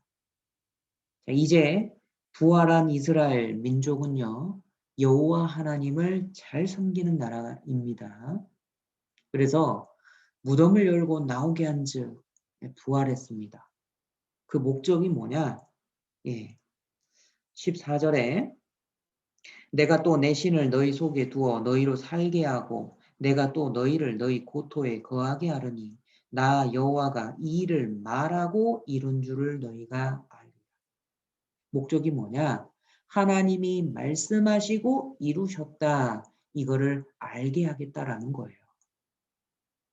자, 이제 부활한 이스라엘 민족은요. 여호와 하나님을 잘 섬기는 나라입니다. 그래서 무덤을 열고 나오게 한즉 부활했습니다. 그 목적이 뭐냐? 예. 14절에 내가 또 내 신을 너희 속에 두어 너희로 살게 하고 내가 또 너희를 너희 고토에 거하게 하르니 나 여호와가 이 일을 말하고 이룬 줄을 너희가 알리라. 목적이 뭐냐? 하나님이 말씀하시고 이루셨다. 이거를 알게 하겠다라는 거예요.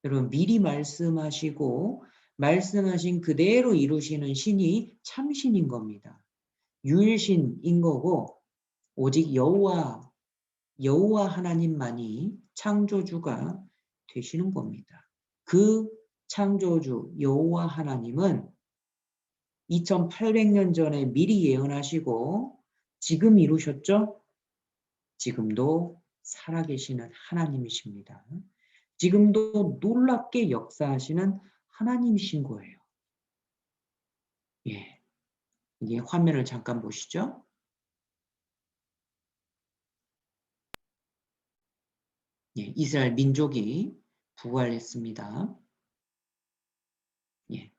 여러분 미리 말씀하시고 말씀하신 그대로 이루시는 신이 참신인 겁니다. 유일신인 거고 오직 여호와 하나님만이 창조주가 되시는 겁니다. 그 창조주 여호와 하나님은 2800년 전에 미리 예언하시고 지금 이루셨죠? 지금도 살아계시는 하나님이십니다. 지금도 놀랍게 역사하시는 하나님이신 거예요. 예, 이게 화면을 잠깐 보시죠. 예, 이스라엘 민족이 부활했습니다. 예,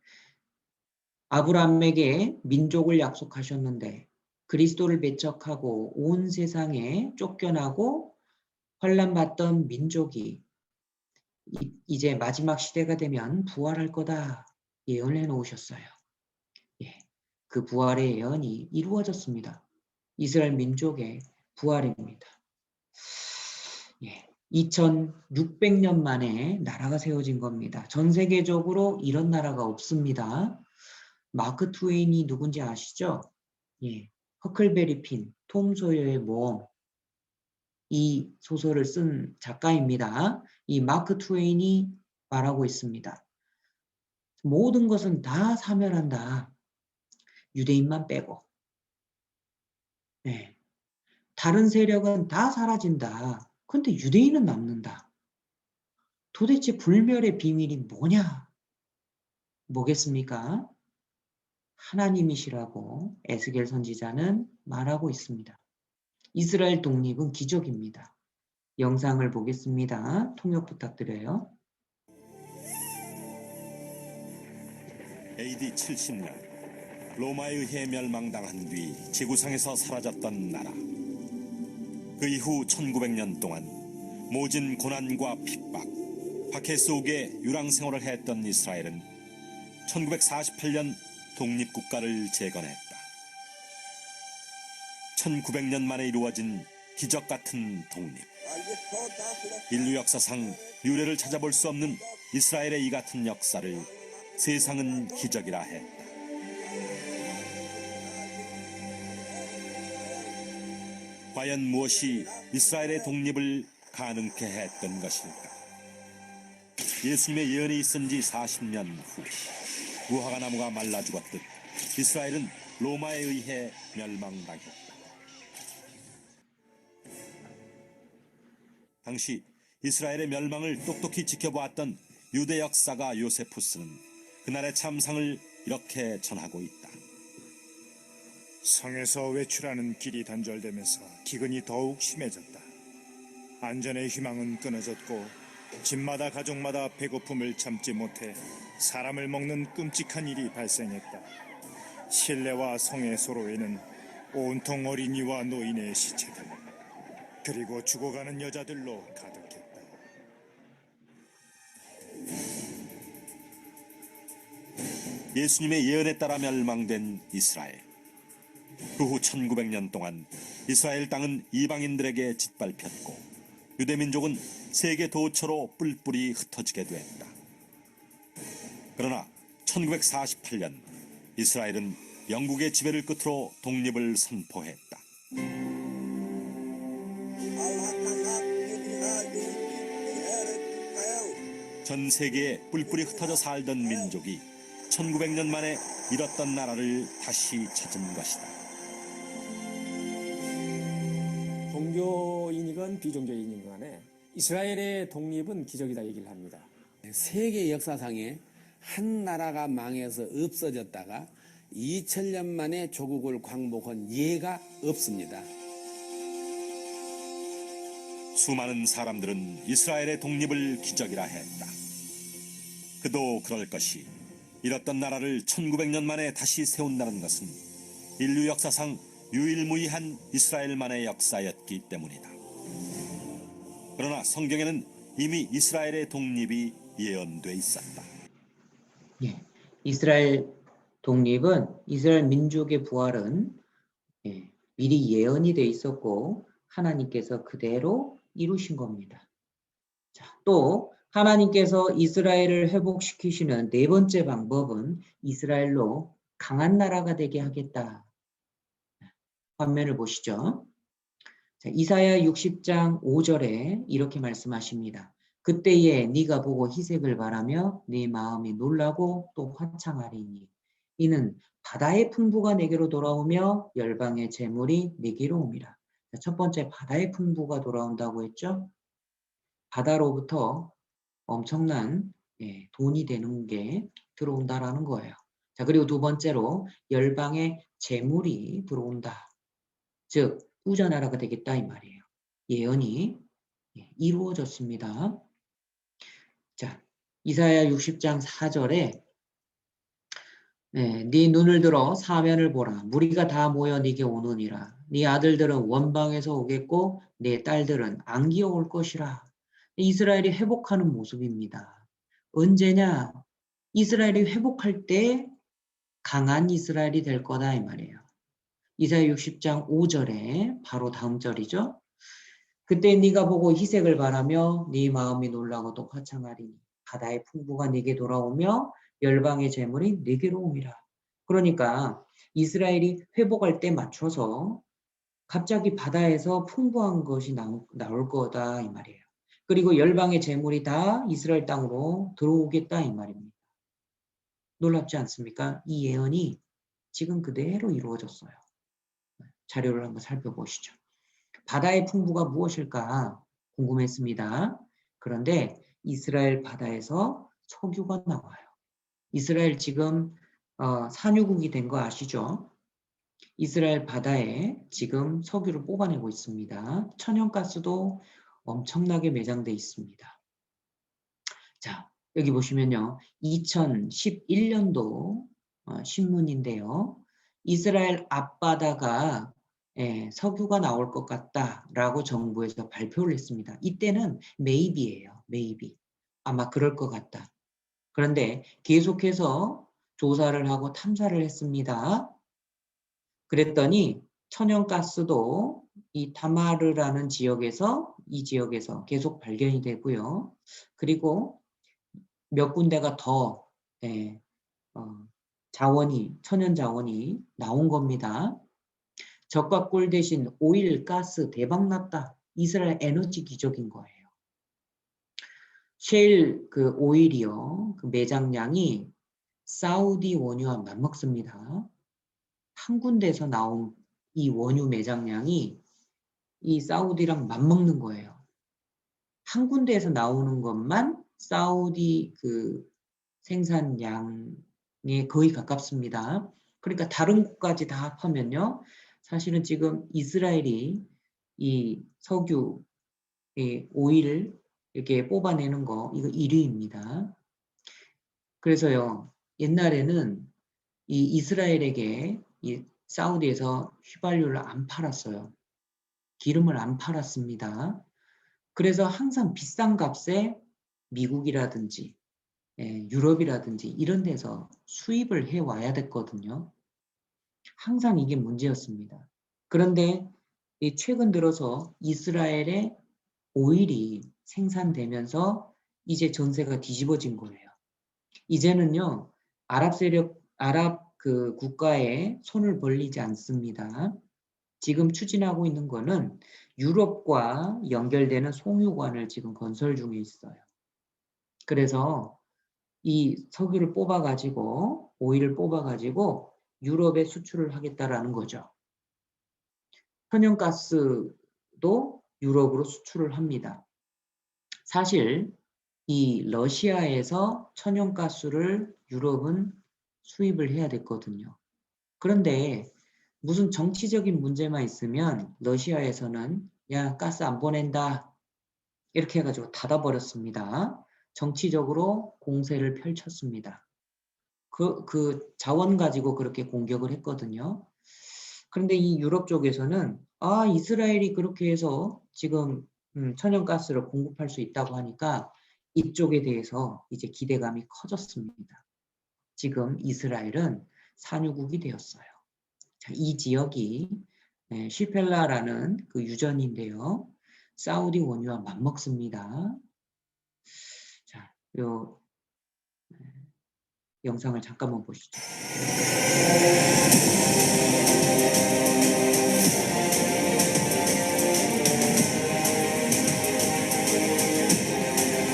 아브라함에게 민족을 약속하셨는데 그리스도를 배척하고 온 세상에 쫓겨나고 환난받던 민족이 이제 마지막 시대가 되면 부활할 거다 예언해 놓으셨어요. 예, 그 부활의 예언이 이루어졌습니다. 이스라엘 민족의 부활입니다. 예, 2600년 만에 나라가 세워진 겁니다. 전 세계적으로 이런 나라가 없습니다. 마크 트웨인이 누군지 아시죠? 예, 허클베리 핀, 톰 소여의 모험. 이 소설을 쓴 작가입니다. 이 마크 트웨인이 말하고 있습니다. 모든 것은 다 사멸한다. 유대인만 빼고. 네. 다른 세력은 다 사라진다. 근데 유대인은 남는다. 도대체 불멸의 비밀이 뭐냐? 뭐겠습니까? 하나님이시라고 에스겔 선지자는 말하고 있습니다. 이스라엘 독립은 기적입니다. 영상을 보겠습니다. 통역 부탁드려요. AD 70년 로마에 의해 멸망당한 뒤 지구상에서 사라졌던 나라. 그 이후 1900년 동안 모진 고난과 핍박, 박해 속에 유랑 생활을 했던 이스라엘은 1948년 독립국가를 재건했다. 1900년 만에 이루어진 기적 같은 독립. 인류 역사상 유례를 찾아볼 수 없는 이스라엘의 이 같은 역사를 세상은 기적이라 했다. 과연 무엇이 이스라엘의 독립을 가능케 했던 것일까? 예수님의 예언이 있은 지 40년 후 무화과 나무가 말라 죽었듯 이스라엘은 로마에 의해 멸망당했다. 당시 이스라엘의 멸망을 똑똑히 지켜보았던 유대 역사가 요세푸스는 그날의 참상을 이렇게 전하고 있다. 성에서 외출하는 길이 단절되면서 기근이 더욱 심해졌다. 안전의 희망은 끊어졌고 집마다 가족마다 배고픔을 참지 못해 사람을 먹는 끔찍한 일이 발생했다. 실내와 성의 소로에는 온통 어린이와 노인의 시체들, 그리고 죽어가는 여자들로 가득했다. 예수님의 예언에 따라 멸망된 이스라엘. 그 후 1900년 동안 이스라엘 땅은 이방인들에게 짓밟혔고 유대민족은 세계 도처로 뿔뿔이 흩어지게 됐다. 그러나 1948년 이스라엘은 영국의 지배를 끝으로 독립을 선포했다. 전 세계에 뿔뿔이 흩어져 살던 민족이 1900년 만에 잃었던 나라를 다시 찾은 것이다. 종교인이건 비종교인이건 간에 이스라엘의 독립은 기적이다 얘기를 합니다. 세계 역사상에 한 나라가 망해서 없어졌다가 2000년 만에 조국을 광복한 예가 없습니다. 수많은 사람들은 이스라엘의 독립을 기적이라 했다. 그도 그럴 것이 잃었던 나라를 1900년 만에 다시 세운다는 것은 인류 역사상 유일무이한 이스라엘만의 역사였기 때문이다. 그러나 성경에는 이미 이스라엘의 독립이 예언돼 있었다. 예, 이스라엘 독립은 이스라엘 민족의 부활은 미리 예언이 돼 있었고 하나님께서 그대로 이루신 겁니다. 자, 또 하나님께서 이스라엘을 회복시키시는 네 번째 방법은 이스라엘로 강한 나라가 되게 하겠다. 화면을 보시죠. 자, 이사야 60장 5절에 이렇게 말씀하십니다. 그때에 네가 보고 희색을 바라며 네 마음이 놀라고 또 화창하리니 이는 바다의 풍부가 내게로 돌아오며 열방의 재물이 내게로 옵니다. 자, 첫 번째 바다의 풍부가 돌아온다고 했죠. 바다로부터 엄청난 돈이 되는 게 들어온다라는 거예요. 자, 그리고 두 번째로 열방의 재물이 들어온다. 즉 부자 나라가 되겠다 이 말이에요. 예언이 이루어졌습니다. 자, 이사야 60장 4절에 네 눈을 들어 사면을 보라. 무리가 다 모여 네게 오느니라. 네 아들들은 원방에서 오겠고 네 딸들은 안기어 올 것이라. 이스라엘이 회복하는 모습입니다. 언제냐? 이스라엘이 회복할 때 강한 이스라엘이 될 거다 이 말이에요. 이사야 60장 5절에 바로 다음 절이죠. 그때 네가 보고 희색을 바라며 네 마음이 놀라고 또 화창하리니 바다의 풍부가 네게 돌아오며 열방의 재물이 네게로 옵니다. 그러니까 이스라엘이 회복할 때 맞춰서 갑자기 바다에서 풍부한 것이 나올 거다 이 말이에요. 그리고 열방의 재물이 다 이스라엘 땅으로 들어오겠다 이 말입니다. 놀랍지 않습니까? 이 예언이 지금 그대로 이루어졌어요. 자료를 한번 살펴보시죠. 바다의 풍부가 무엇일까 궁금했습니다. 그런데 이스라엘 바다에서 석유가 나와요. 이스라엘 지금 산유국이 된 거 아시죠? 이스라엘 바다에 지금 석유를 뽑아내고 있습니다. 천연가스도 엄청나게 매장돼 있습니다. 자, 여기 보시면요. 2011년도 신문인데요. 이스라엘 앞바다가 석유가 나올 것 같다라고 정부에서 발표를 했습니다. 이때는 maybe예요. maybe. 아마 그럴 것 같다. 그런데 계속해서 조사를 하고 탐사를 했습니다. 그랬더니 천연가스도 이 타마르라는 지역에서 이 지역에서 계속 발견이 되고요. 그리고 몇 군데가 더 천연 자원이 나온 겁니다. 적과 꿀 대신 오일, 가스 대박났다. 이스라엘 에너지 기적인 거예요. 셰일 그 오일이요. 그 매장량이 사우디 원유와 맞먹습니다. 한 군데에서 나온 이 원유 매장량이 이 사우디랑 맞먹는 거예요. 한 군데에서 나오는 것만 사우디 그 생산량에 거의 가깝습니다. 그러니까 다른 곳까지 다 합하면요. 사실은 지금 이스라엘이 이 석유, 오일 이렇게 뽑아내는 거 이거 1위입니다. 그래서요. 옛날에는 이 이스라엘에게 이 사우디에서 휘발유를 안 팔았어요. 기름을 안 팔았습니다. 그래서 항상 비싼 값에 미국이라든지 유럽이라든지 이런 데서 수입을 해와야 됐거든요. 항상 이게 문제였습니다. 그런데 이 최근 들어서 이스라엘에 오일이 생산되면서 이제 전세가 뒤집어진 거예요. 이제는요, 아랍 그 국가에 손을 벌리지 않습니다. 지금 추진하고 있는 거는 유럽과 연결되는 송유관을 지금 건설 중에 있어요. 그래서 이 석유를 뽑아가지고, 오일을 뽑아가지고 유럽에 수출을 하겠다라는 거죠. 천연가스도 유럽으로 수출을 합니다. 사실 이 러시아에서 천연가스를 유럽은 수입을 해야 됐거든요. 그런데 무슨 정치적인 문제만 있으면 러시아에서는 야, 가스 안 보낸다. 이렇게 해가지고 닫아버렸습니다. 정치적으로 공세를 펼쳤습니다. 그 자원 가지고 그렇게 공격을 했거든요. 그런데 이 유럽 쪽에서는 이스라엘이 그렇게 해서 지금 천연가스를 공급할 수 있다고 하니까 이쪽에 대해서 이제 기대감이 커졌습니다. 지금 이스라엘은 산유국이 되었어요. 자, 이 지역이 시펠라라는 그 유전인데요. 사우디 원유와 맞먹습니다. 자, 요 영상을 잠깐만 보시죠.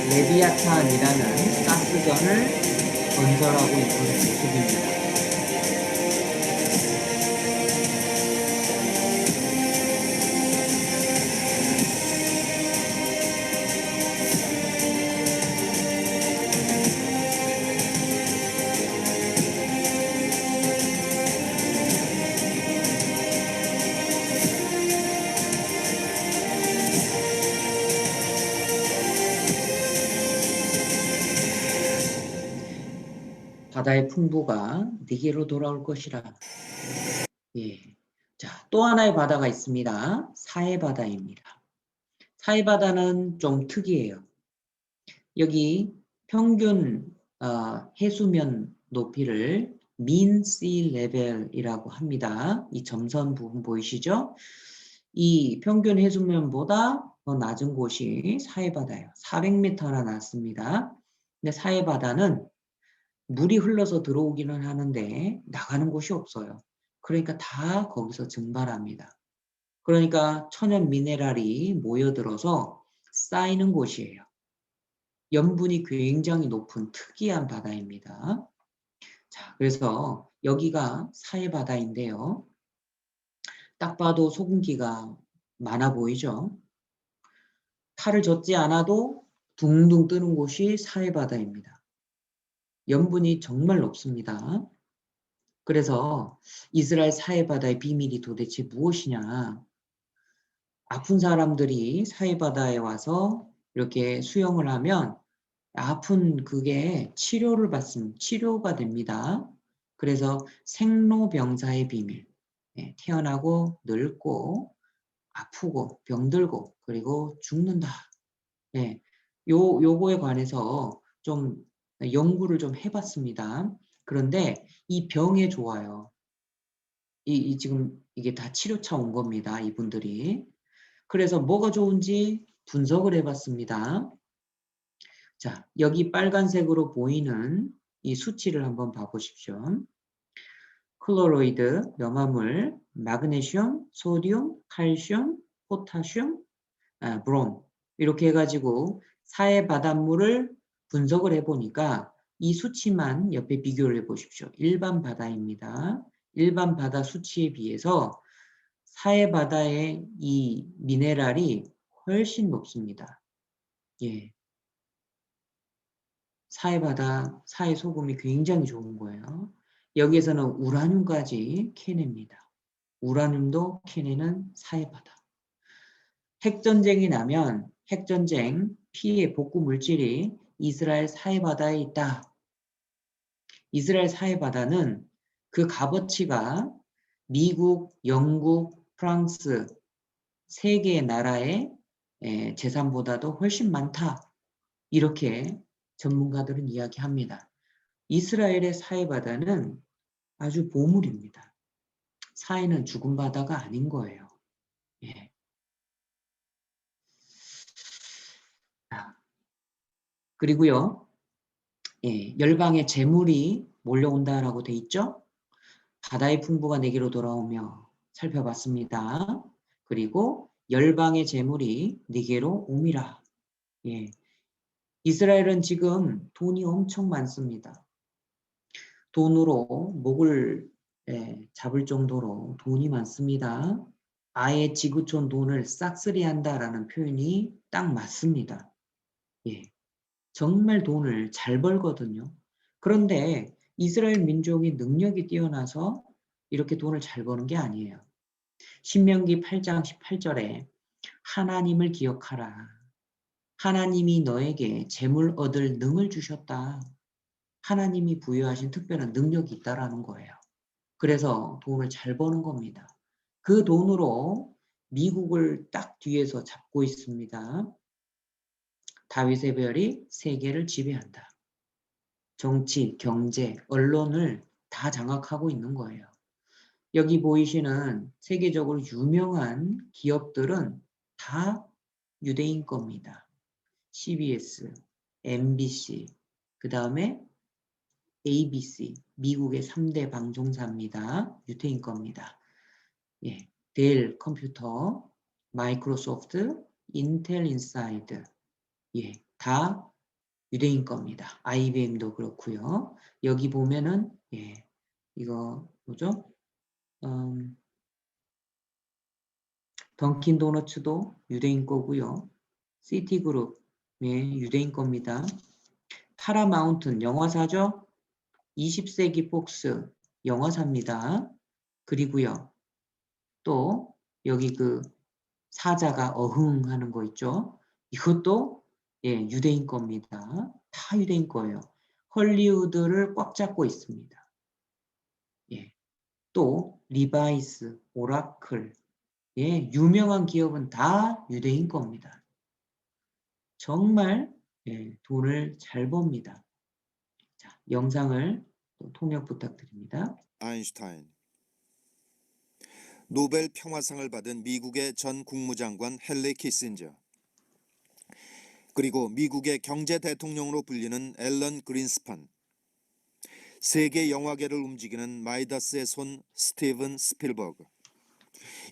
레비아탄이라는 가스전을 건설하고 있는 모습입니다. 바다의 풍부가 네게로 돌아올 것이라. 예. 자, 또 하나의 바다가 있습니다. 사해바다입니다. 사해바다는 좀 특이해요. 여기 평균 해수면 높이를 mean sea level이라고 합니다. 이 점선 부분 보이시죠? 이 평균 해수면보다 더 낮은 곳이 사해바다예요. 400m나 낮습니다. 근데 사해바다는 물이 흘러서 들어오기는 하는데 나가는 곳이 없어요. 그러니까 다 거기서 증발합니다. 그러니까 천연 미네랄이 모여들어서 쌓이는 곳이에요. 염분이 굉장히 높은 특이한 바다입니다. 자, 그래서 여기가 사해바다인데요. 딱 봐도 소금기가 많아 보이죠? 탈을 젓지 않아도 둥둥 뜨는 곳이 사해바다입니다. 염분이 정말 높습니다. 그래서 이스라엘 사해바다의 비밀이 도대체 무엇이냐? 아픈 사람들이 사해바다에 와서 이렇게 수영을 하면 아픈 그게 치료가 됩니다. 그래서 생로병사의 비밀. 태어나고 늙고 아프고 병들고 그리고 죽는다. 요거에 관해서 좀 연구를 좀 해봤습니다. 그런데 이 병에 좋아요. 지금 이게 다 치료차 온 겁니다. 이분들이. 그래서 뭐가 좋은지 분석을 해봤습니다. 자, 여기 빨간색으로 보이는 이 수치를 한번 봐보십시오. 클로로이드, 염화물, 마그네슘, 소듐, 칼슘, 포타슘, 브롬 이렇게 해가지고 사해 바닷물을 분석을 해보니까 이 수치만 옆에 비교를 해보십시오. 일반 바다입니다. 일반 바다 수치에 비해서 사해 바다의 이 미네랄이 훨씬 높습니다. 예. 사해 바다, 사해 소금이 굉장히 좋은 거예요. 여기에서는 우라늄까지 캐냅니다. 우라늄도 캐내는 사해 바다. 핵전쟁이 나면 핵전쟁 피해 복구 물질이 이스라엘 사해 바다에 있다. 이스라엘 사해 바다는 그 값어치가 미국, 영국, 프랑스 세 개의 나라의 재산보다도 훨씬 많다. 이렇게 전문가들은 이야기합니다. 이스라엘의 사해 바다는 아주 보물입니다. 사회는 죽은 바다가 아닌 거예요. 예. 그리고요, 예, 열방의 재물이 몰려온다라고 돼 있죠? 바다의 풍부가 내게로 돌아오며 살펴봤습니다. 그리고 열방의 재물이 네게로 옴이라. 예. 이스라엘은 지금 돈이 엄청 많습니다. 돈으로 목을 잡을 정도로 돈이 많습니다. 아예 지구촌 돈을 싹쓸이한다라는 표현이 딱 맞습니다. 예. 정말 돈을 잘 벌거든요. 그런데 이스라엘 민족이 능력이 뛰어나서 이렇게 돈을 잘 버는 게 아니에요. 신명기 8장 18절에 하나님을 기억하라. 하나님이 너에게 재물 얻을 능을 주셨다. 하나님이 부여하신 특별한 능력이 있다라는 거예요. 그래서 돈을 잘 버는 겁니다. 그 돈으로 미국을 딱 뒤에서 잡고 있습니다. 다윗의 별이 세계를 지배한다. 정치, 경제, 언론을 다 장악하고 있는 거예요. 여기 보이시는 세계적으로 유명한 기업들은 다 유대인 겁니다. CBS, MBC, 그 다음에 ABC, 미국의 3대 방송사입니다. 유대인 겁니다. 예, 델 컴퓨터, 마이크로소프트, 인텔 인사이드, 예, 다 유대인 겁니다. IBM도 그렇고요. 여기 보면은 예, 이거 뭐죠? 던킨 도너츠도 유대인 거고요. 시티그룹 예, 유대인 겁니다. 파라마운튼 영화사죠? 20세기 폭스 영화사입니다. 그리고요. 또 여기 그 사자가 어흥하는 거 있죠? 이것도 예, 유대인 겁니다. 다 유대인 거예요. 헐리우드를 꽉 잡고 있습니다. 예. 또 리바이스, 오라클, 예, 유명한 기업은 다 유대인 겁니다. 정말 예, 돈을 잘 법니다. 자, 영상을 또 통역 부탁드립니다. 아인슈타인. 노벨 평화상을 받은 미국의 전 국무장관 헨리 키신저. 그리고 미국의 경제 대통령으로 불리는 앨런 그린스판. 세계 영화계를 움직이는 마이다스의 손 스티븐 스필버그.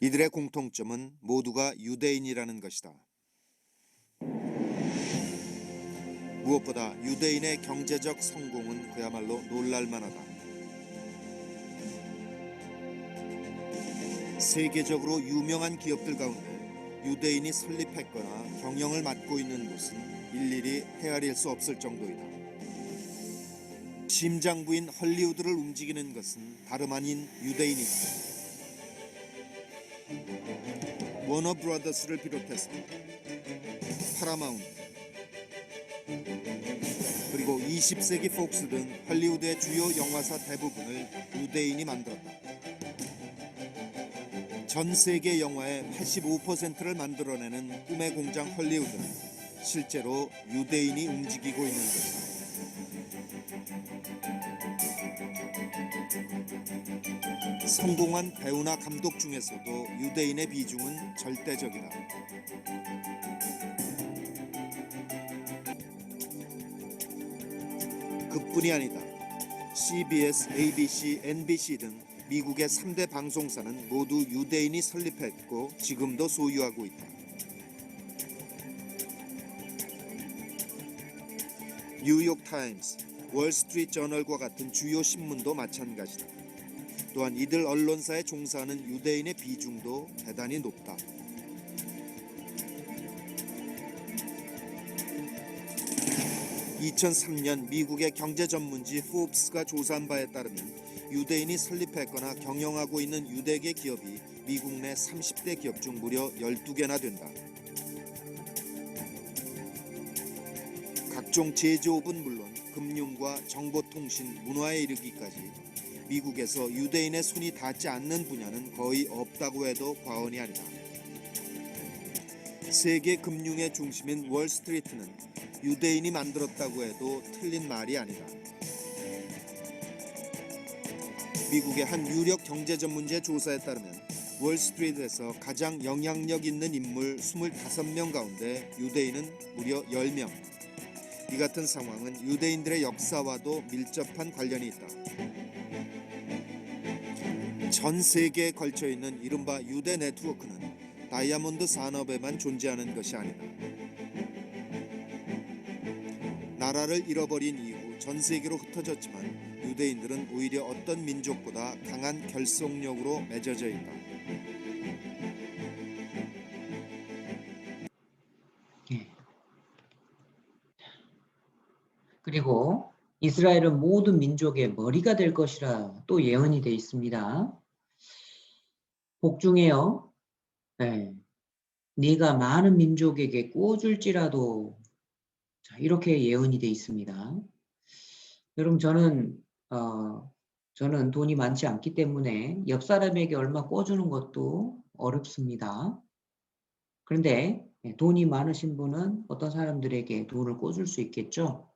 이들의 공통점은 모두가 유대인이라는 것이다. 무엇보다 유대인의 경제적 성공은 그야말로 놀랄만하다. 세계적으로 유명한 기업들 가운데 유대인이 설립했거나 경영을 맡고 있는 곳은 일일이 헤아릴 수 없을 정도이다. 심장부인 헐리우드를 움직이는 것은 다름 아닌 유대인이다. 워너 브라더스를 비롯해서 파라마운트 그리고 20세기 폭스 등 헐리우드의 주요 영화사 대부분을 유대인이 만들었다. 전 세계 영화의 85%를 만들어내는 꿈의 공장 헐리우드는 실제로 유대인이 움직이고 있는 것이다. 성공한 배우나 감독 중에서도 유대인의 비중은 절대적이다. 그뿐이 아니다. CBS, ABC, NBC 등 미국의 3대 방송사는 모두 유대인이 설립했고 지금도 소유하고 있다. 뉴욕타임스, 월스트리트저널과 같은 주요 신문도 마찬가지다. 또한 이들 언론사에 종사하는 유대인의 비중도 대단히 높다. (2003년) 미국의 경제 전문지 포브스가 조사한 바에 따르면 유대인이 설립했거나 경영하고 있는 유대계 기업이 미국 내 30대 기업 중 무려 12개나 된다. 각종 제조업은 물론 금융과 정보통신, 문화에 이르기까지 미국에서 유대인의 손이 닿지 않는 분야는 거의 없다고 해도 과언이 아니다. 세계 금융의 중심인 월스트리트는 유대인이 만들었다고 해도 틀린 말이 아니다. 미국의 한 유력 경제 전문지의 조사에 따르면 월스트리트에서 가장 영향력 있는 인물 25명 가운데 유대인은 무려 10명. 이 같은 상황은 유대인들의 역사와도 밀접한 관련이 있다. 전 세계에 걸쳐 있는 이른바 유대 네트워크는 다이아몬드 산업에만 존재하는 것이 아니다. 나라를 잃어버린 이후 전 세계로 흩어졌지만 유대인들은 오히려 어떤 민족보다 강한 결속력으로 맺어져 있다. 그리고 이스라엘은 모든 민족의 머리가 될 것이라 또 예언이 되어 있습니다. 복중에요. 네. 네가 많은 민족에게 꽂을지라도, 자, 이렇게 예언이 되어 있습니다. 여러분, 저는 돈이 많지 않기 때문에 옆 사람에게 얼마 꿔주는 것도 어렵습니다. 그런데 돈이 많으신 분은 어떤 사람들에게 돈을 꿔줄 수 있겠죠.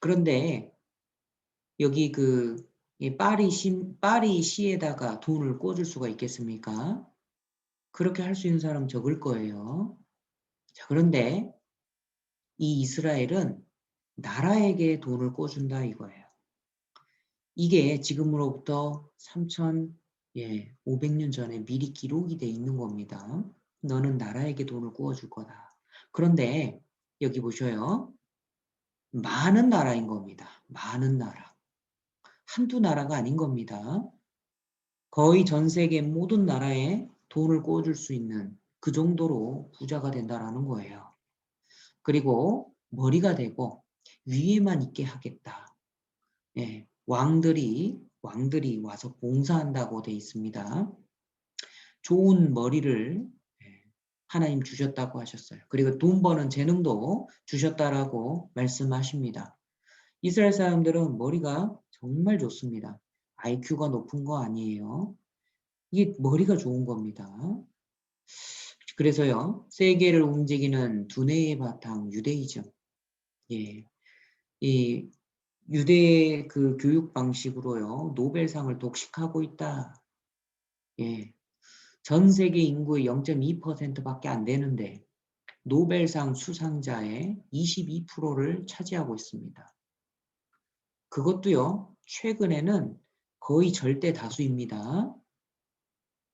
그런데 여기 이 파리시에다가 돈을 꿔줄 수가 있겠습니까? 그렇게 할 수 있는 사람 적을 거예요. 자, 그런데 이 이스라엘은 나라에게 돈을 꿔준다 이거예요. 이게 지금으로부터 3,500년 전에 미리 기록이 돼 있는 겁니다. 너는 나라에게 돈을 꿔줄 거다. 그런데 여기 보셔요. 많은 나라인 겁니다. 많은 나라. 한두 나라가 아닌 겁니다. 거의 전 세계 모든 나라에 돈을 꿔줄 수 있는 그 정도로 부자가 된다라는 거예요. 그리고 머리가 되고 위에만 있게 하겠다. 예, 왕들이 와서 봉사한다고 돼 있습니다. 좋은 머리를 하나님 주셨다고 하셨어요. 그리고 돈 버는 재능도 주셨다라고 말씀하십니다. 이스라엘 사람들은 머리가 정말 좋습니다. IQ가 높은 거 아니에요. 이게 머리가 좋은 겁니다. 그래서요, 세계를 움직이는 두뇌의 바탕 유대이즘. 예, 이 유대 그 교육 방식으로요, 노벨상을 독식하고 있다. 예, 전 세계 인구의 0.2%밖에 안 되는데 노벨상 수상자의 22%를 차지하고 있습니다. 그것도요, 최근에는 거의 절대 다수입니다.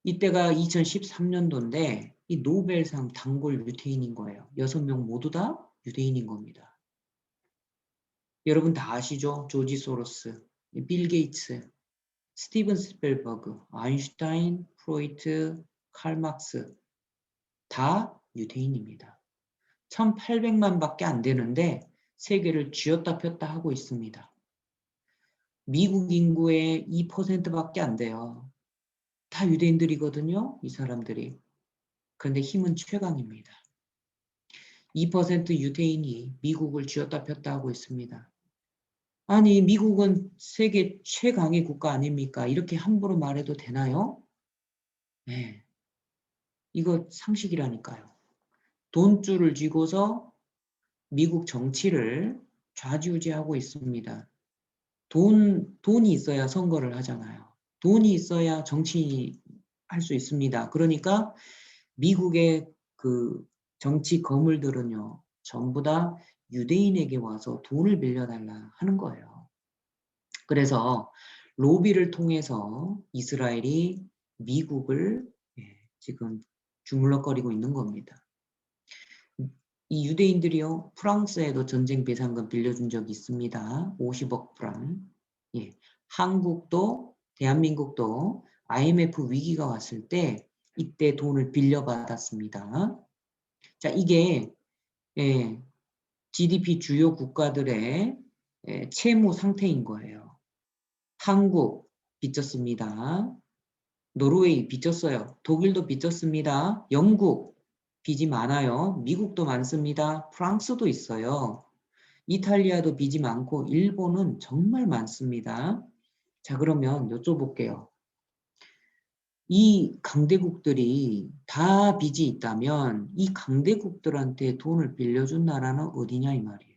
이때가 2013년도인데 이 노벨상 단골 유태인인 거예요. 6명 모두 다 유대인인 겁니다. 여러분 다 아시죠? 조지 소로스, 빌 게이츠, 스티븐 스필버그, 아인슈타인, 프로이트, 칼 막스 다 유대인입니다. 1,800만밖에 안 되는데 세계를 쥐었다 폈다 하고 있습니다. 미국 인구의 2%밖에 안 돼요. 다 유대인들이거든요, 이 사람들이. 그런데 힘은 최강입니다. 2% 유대인이 미국을 쥐었다 폈다 하고 있습니다. 아니, 미국은 세계 최강의 국가 아닙니까? 이렇게 함부로 말해도 되나요? 네. 이거 상식이라니까요. 돈줄을 쥐고서 미국 정치를 좌지우지하고 있습니다. 돈이 있어야 선거를 하잖아요. 돈이 있어야 정치할 수 있습니다. 그러니까 미국의 그 정치 거물들은요, 전부 다 유대인에게 와서 돈을 빌려달라 하는 거예요. 그래서 로비를 통해서 이스라엘이 미국을 지금 주물럭거리고 있는 겁니다. 이 유대인들이요, 프랑스에도 전쟁 배상금 빌려준 적이 있습니다. 50억 프랑. 예. 한국도, 대한민국도 IMF 위기가 왔을 때 이때 돈을 빌려받았습니다. 자, 이게 GDP 주요 국가들의 채무 상태인 거예요. 한국 빚졌습니다. 노르웨이 빚졌어요. 독일도 빚졌습니다. 영국 빚이 많아요. 미국도 많습니다. 프랑스도 있어요. 이탈리아도 빚이 많고 일본은 정말 많습니다. 자, 그러면 여쭤볼게요. 이 강대국들이 다 빚이 있다면 이 강대국들한테 돈을 빌려준 나라는 어디냐 이 말이에요.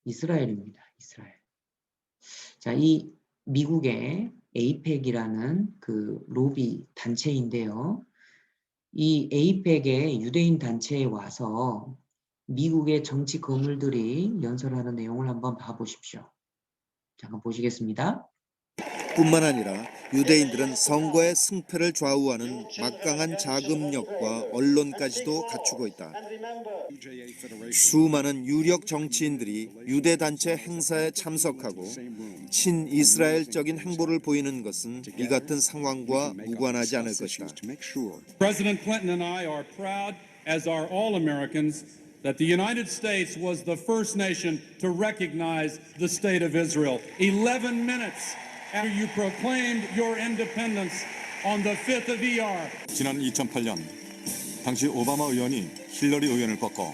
이스라엘입니다. 이스라엘. 자, 이 미국의 에이펙이라는 그 로비 단체인데요. 이 에이펙의 유대인 단체에 와서 미국의 정치 거물들이 연설하는 내용을 한번 봐보십시오. 잠깐 보시겠습니다. 뿐만 아니라 유대인들은 선거의 승패를 좌우하는 막강한 자금력과 언론까지도 갖추고 있다. 수많은 유력 정치인들이 유대 단체 행사에 참석하고 친이스라엘적인 행보를 보이는 것은 이 같은 상황과 무관하지 않을 것이다. President Clinton and I are proud, as are all Americans, that the United States was the first nation to recognize the state of Israel. 11 minutes after you proclaimed your independence on the 5th of ER. 지난 2008년 당시 오바마 의원이 힐러리 의원을 꺾어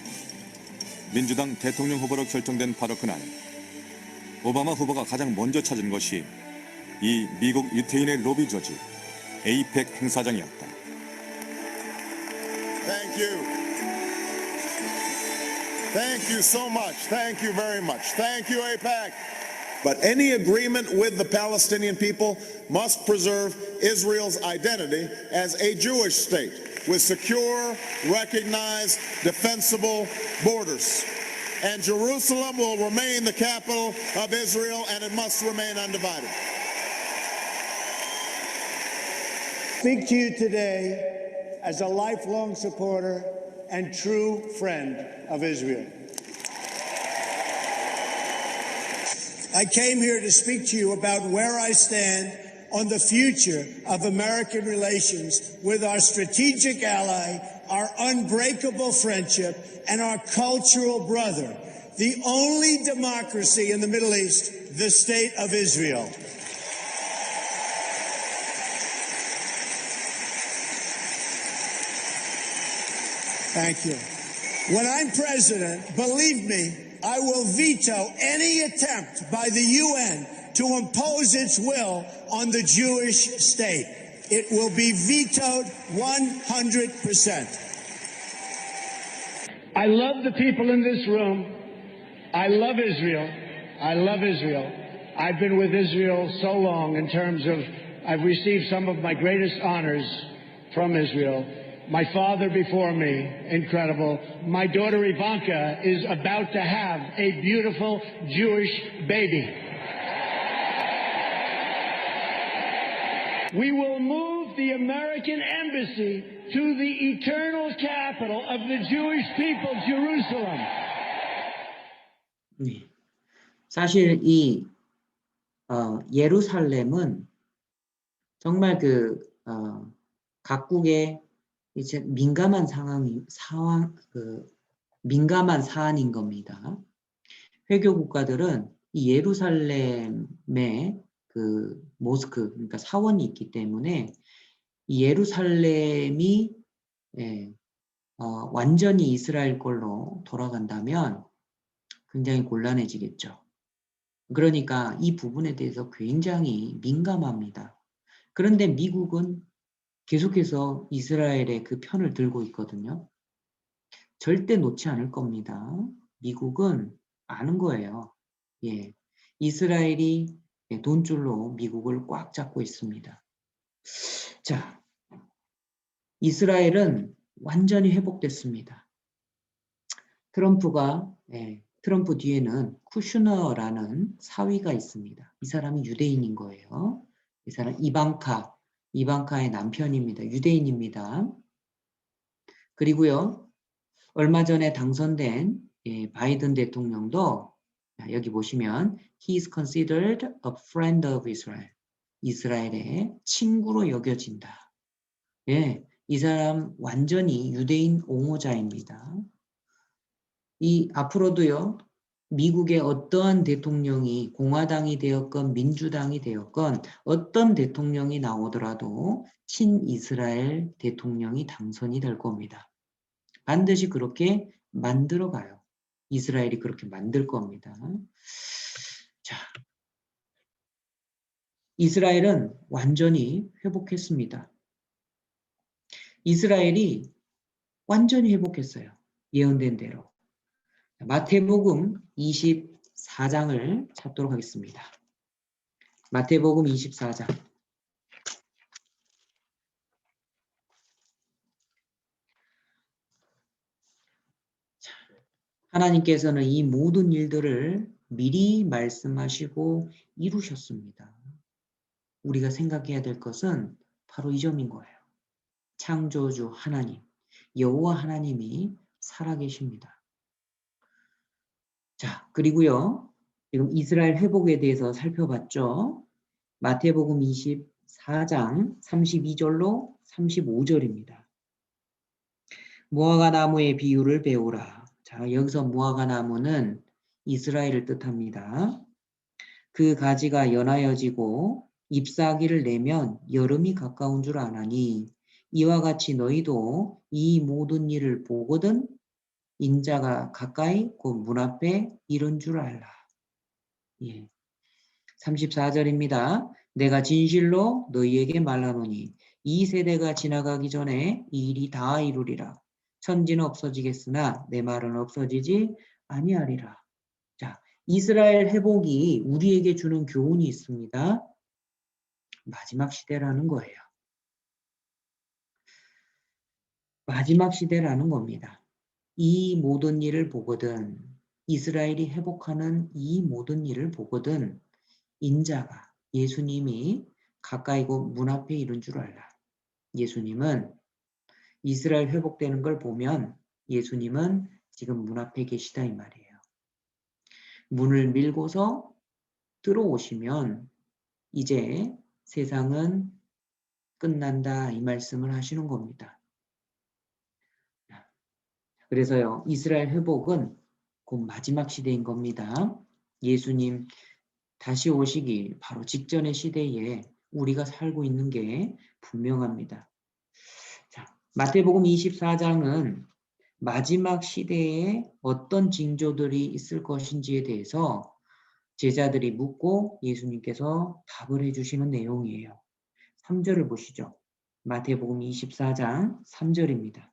민주당 대통령 후보로 결정된 바로 그날 오바마 후보가 가장 먼저 찾은 것이 이 미국 유태인의 로비 조직 에이펙 행사장이었다. Thank you. Thank you so much. Thank you very much. Thank you, AIPAC. But any agreement with the Palestinian people must preserve Israel's identity as a Jewish state with secure, recognized, defensible borders. And Jerusalem will remain the capital of Israel, and it must remain undivided. Speak to you today as a lifelong supporter and true friend of Israel. I came here to speak to you about where I stand on the future of American relations with our strategic ally, our unbreakable friendship, and our cultural brother, the only democracy in the Middle East, the State of Israel. Thank you. When I'm president, believe me, I will veto any attempt by the UN to impose its will on the Jewish state. It will be vetoed 100%. I love the people in this room. I love Israel. I love Israel. I've been with Israel so long in terms of I've received some of my greatest honors from Israel. My father before me, incredible. My daughter Ivanka is about to have a beautiful Jewish baby. We will move the American embassy to the eternal capital of the Jewish people, Jerusalem. 네. 사실 이 예루살렘은 정말 각국의 이제 민감한 민감한 사안인 겁니다. 회교 국가들은 이 예루살렘에 모스크, 그러니까 사원이 있기 때문에 이 예루살렘이 완전히 이스라엘 걸로 돌아간다면 굉장히 곤란해지겠죠. 그러니까 이 부분에 대해서 굉장히 민감합니다. 그런데 미국은 계속해서 이스라엘의 그 편을 들고 있거든요. 절대 놓지 않을 겁니다. 미국은 아는 거예요. 예, 이스라엘이 돈줄로 미국을 꽉 잡고 있습니다. 자, 이스라엘은 완전히 회복됐습니다. 트럼프 뒤에는 쿠슈너라는 사위가 있습니다. 이 사람이 유대인인 거예요. 이 사람 이방카의 남편입니다. 유대인입니다. 그리고요, 얼마 전에 당선된 바이든 대통령도 여기 보시면 He is considered a friend of Israel. 이스라엘의 친구로 여겨진다. 예, 이 사람 완전히 유대인 옹호자입니다. 앞으로도요, 미국의 어떠한 대통령이 공화당이 되었건 민주당이 되었건 어떤 대통령이 나오더라도 친이스라엘 대통령이 당선이 될 겁니다. 반드시 그렇게 만들어가요. 이스라엘이 그렇게 만들 겁니다. 자, 이스라엘은 완전히 회복했습니다. 이스라엘이 완전히 회복했어요. 예언된 대로. 마태복음 24장을 찾도록 하겠습니다. 마태복음 24장. 하나님께서는 이 모든 일들을 미리 말씀하시고 이루셨습니다. 우리가 생각해야 될 것은 바로 이 점인 거예요. 창조주 하나님, 여호와 하나님이 살아계십니다. 자, 그리고요. 지금 이스라엘 회복에 대해서 살펴봤죠. 마태복음 24장 32절로 35절입니다. 무화과 나무의 비유를 배우라. 자, 여기서 무화과 나무는 이스라엘을 뜻합니다. 그 가지가 연하여지고 잎사귀를 내면 여름이 가까운 줄 아나니 이와 같이 너희도 이 모든 일을 보거든 인자가 가까이 곧 문 앞에 이른 줄 알라. 예. 34절입니다. 내가 진실로 너희에게 말하노니 이 세대가 지나가기 전에 이 일이 다 이루리라. 천지는 없어지겠으나 내 말은 없어지지 아니하리라. 자, 이스라엘 회복이 우리에게 주는 교훈이 있습니다. 마지막 시대라는 거예요. 마지막 시대라는 겁니다. 이 모든 일을 보거든, 이스라엘이 회복하는 이 모든 일을 보거든 인자가, 예수님이 가까이 곧 문 앞에 이른 줄 알라. 예수님은 이스라엘 회복되는 걸 보면 예수님은 지금 문 앞에 계시다 이 말이에요. 문을 밀고서 들어오시면 이제 세상은 끝난다 이 말씀을 하시는 겁니다. 그래서요, 이스라엘 회복은 곧 마지막 시대인 겁니다. 예수님 다시 오시기 바로 직전의 시대에 우리가 살고 있는 게 분명합니다. 자, 마태복음 24장은 마지막 시대에 어떤 징조들이 있을 것인지에 대해서 제자들이 묻고 예수님께서 답을 해주시는 내용이에요. 3절을 보시죠. 마태복음 24장 3절입니다.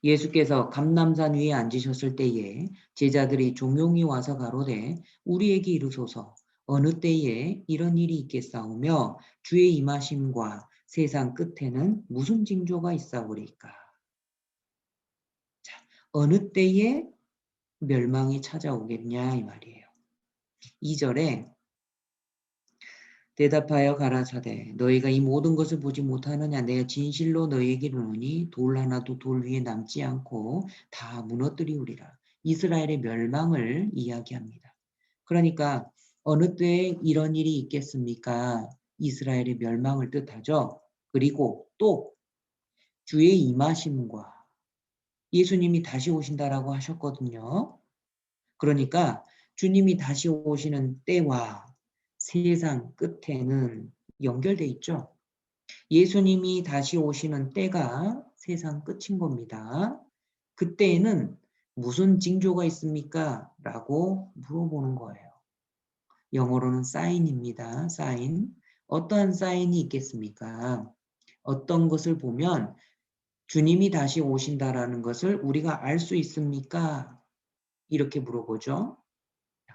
예수께서 감람산 위에 앉으셨을 때에 제자들이 종용이 와서 가로되 우리에게 이르소서 어느 때에 이런 일이 있겠사오며 주의 임하심과 세상 끝에는 무슨 징조가 있사오리까? 자, 어느 때에 멸망이 찾아오겠냐 이 말이에요. 2절에 대답하여 가라사대 너희가 이 모든 것을 보지 못하느냐 내가 진실로 너희에게 이르노니 돌 하나도 돌 위에 남지 않고 다 무너뜨리우리라. 이스라엘의 멸망을 이야기합니다. 그러니까 어느 때에 이런 일이 있겠습니까? 이스라엘의 멸망을 뜻하죠. 그리고 또 주의 임하심과 예수님이 다시 오신다라고 하셨거든요. 그러니까 주님이 다시 오시는 때와 세상 끝에는 연결돼 있죠. 예수님이 다시 오시는 때가 세상 끝인 겁니다. 그때에는 무슨 징조가 있습니까? 라고 물어보는 거예요. 영어로는 사인입니다. 사인. 어떠한 사인이 있겠습니까? 어떤 것을 보면 주님이 다시 오신다라는 것을 우리가 알 수 있습니까? 이렇게 물어보죠.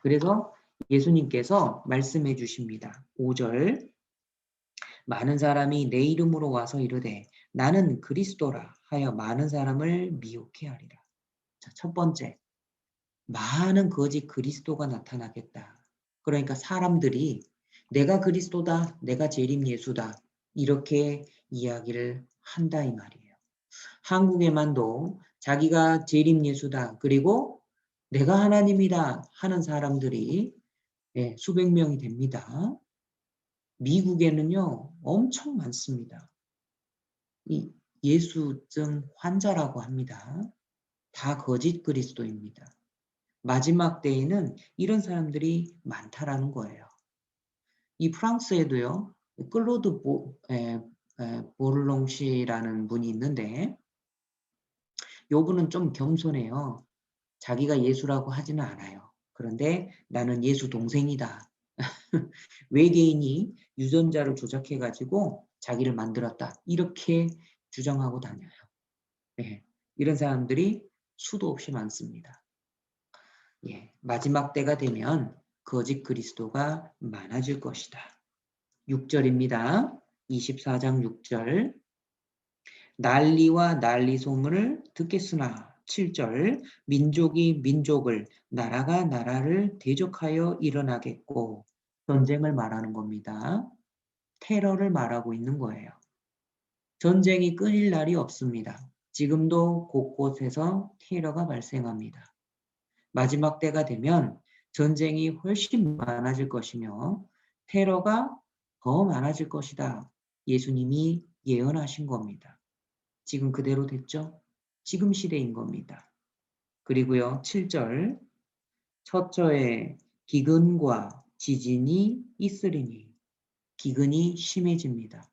그래서 예수님께서 말씀해 주십니다. 5절 많은 사람이 내 이름으로 와서 이르되 나는 그리스도라 하여 많은 사람을 미혹해 하리라. 자, 첫 번째, 많은 거짓 그리스도가 나타나겠다. 그러니까 사람들이 내가 그리스도다, 내가 재림 예수다 이렇게 이야기를 한다 이 말이에요. 한국에만도 자기가 재림 예수다 그리고 내가 하나님이다 하는 사람들이 수백 명이 됩니다. 미국에는요 엄청 많습니다. 이 예수증 환자라고 합니다. 다 거짓 그리스도입니다. 마지막 때에는 이런 사람들이 많다라는 거예요. 이 프랑스에도요 클로드 보를롱시라는 분이 있는데 요분은 좀 겸손해요. 자기가 예수라고 하지는 않아요. 그런데 나는 예수 동생이다. 외계인이 유전자를 조작해가지고 자기를 만들었다. 이렇게 주장하고 다녀요. 네, 이런 사람들이 수도 없이 많습니다. 예, 마지막 때가 되면 거짓 그리스도가 많아질 것이다. 6절입니다. 24장 6절. 난리와 난리 소문을 듣겠으나 7절. 민족이 민족을 나라가 나라를 대적하여 일어나겠고 전쟁을 말하는 겁니다. 테러를 말하고 있는 거예요. 전쟁이 끊일 날이 없습니다. 지금도 곳곳에서 테러가 발생합니다. 마지막 때가 되면 전쟁이 훨씬 많아질 것이며 테러가 더 많아질 것이다. 예수님이 예언하신 겁니다. 지금 그대로 됐죠? 지금 시대인 겁니다. 그리고요, 7절. 처처에 기근과 지진이 있으리니 기근이 심해집니다.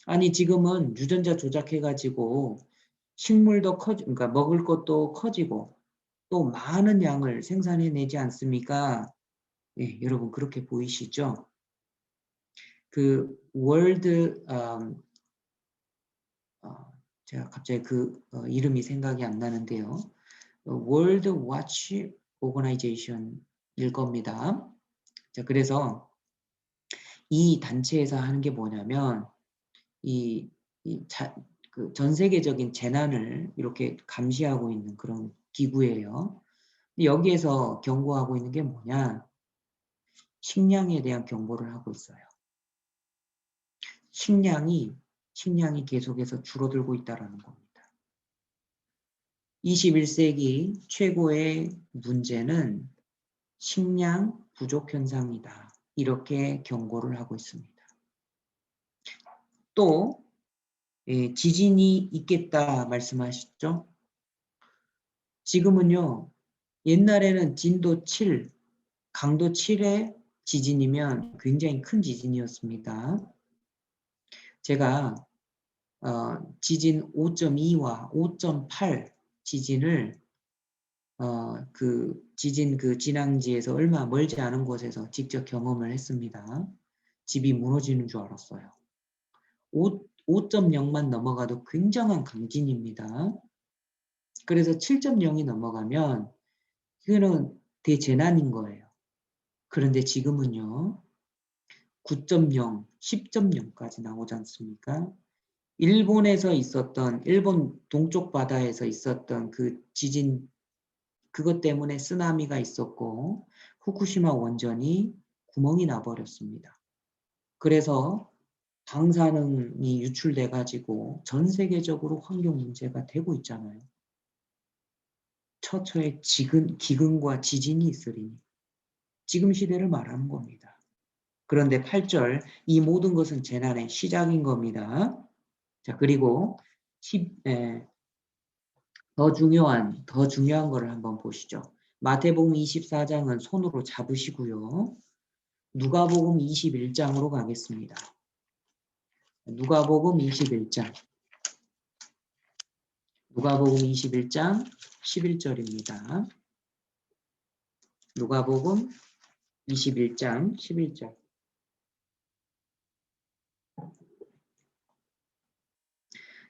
아니 지금은 유전자 조작해가지고 식물도 그러니까 먹을 것도 커지고 또 많은 양을 생산해내지 않습니까? 네, 여러분 그렇게 보이시죠? 그 월드 제가 갑자기 이름이 생각이 안 나는데요. 월드 와치 오거나이제이션일 겁니다. 자, 그래서 이 단체에서 하는 게 뭐냐면 전 세계적인 재난을 이렇게 감시하고 있는 그런 기구예요. 여기에서 경고하고 있는 게 뭐냐? 식량에 대한 경고를 하고 있어요. 식량이 계속해서 줄어들고 있다는 겁니다. 21세기 최고의 문제는 식량 부족 현상이다. 이렇게 경고를 하고 있습니다. 또 지진이 있겠다 말씀하셨죠? 지금은요. 옛날에는 진도 7, 강도 7의 지진이면 굉장히 큰 지진이었습니다. 제가 지진 5.2와 5.8 지진을 지진 진앙지에서 얼마 멀지 않은 곳에서 직접 경험을 했습니다. 집이 무너지는 줄 알았어요. 5.0만 넘어가도 굉장한 강진입니다. 그래서 7.0이 넘어가면 그거는 대재난인 거예요. 그런데 지금은요. 9.0, 10.0까지 나오지 않습니까? 일본에서 있었던 일본 동쪽 바다에서 있었던 그 지진 그것 때문에 쓰나미가 있었고 후쿠시마 원전이 구멍이 나버렸습니다. 그래서 방사능이 유출돼 가지고 전 세계적으로 환경 문제가 되고 있잖아요. 처처에 기근과 지진이 있으리니 지금 시대를 말하는 겁니다. 그런데 8절 이 모든 것은 재난의 시작인 겁니다. 자, 그리고 더 중요한 거를 한번 보시죠. 마태복음 24장은 손으로 잡으시고요. 누가복음 21장으로 가겠습니다. 누가복음 21장 11절입니다. 누가복음 21장 11절.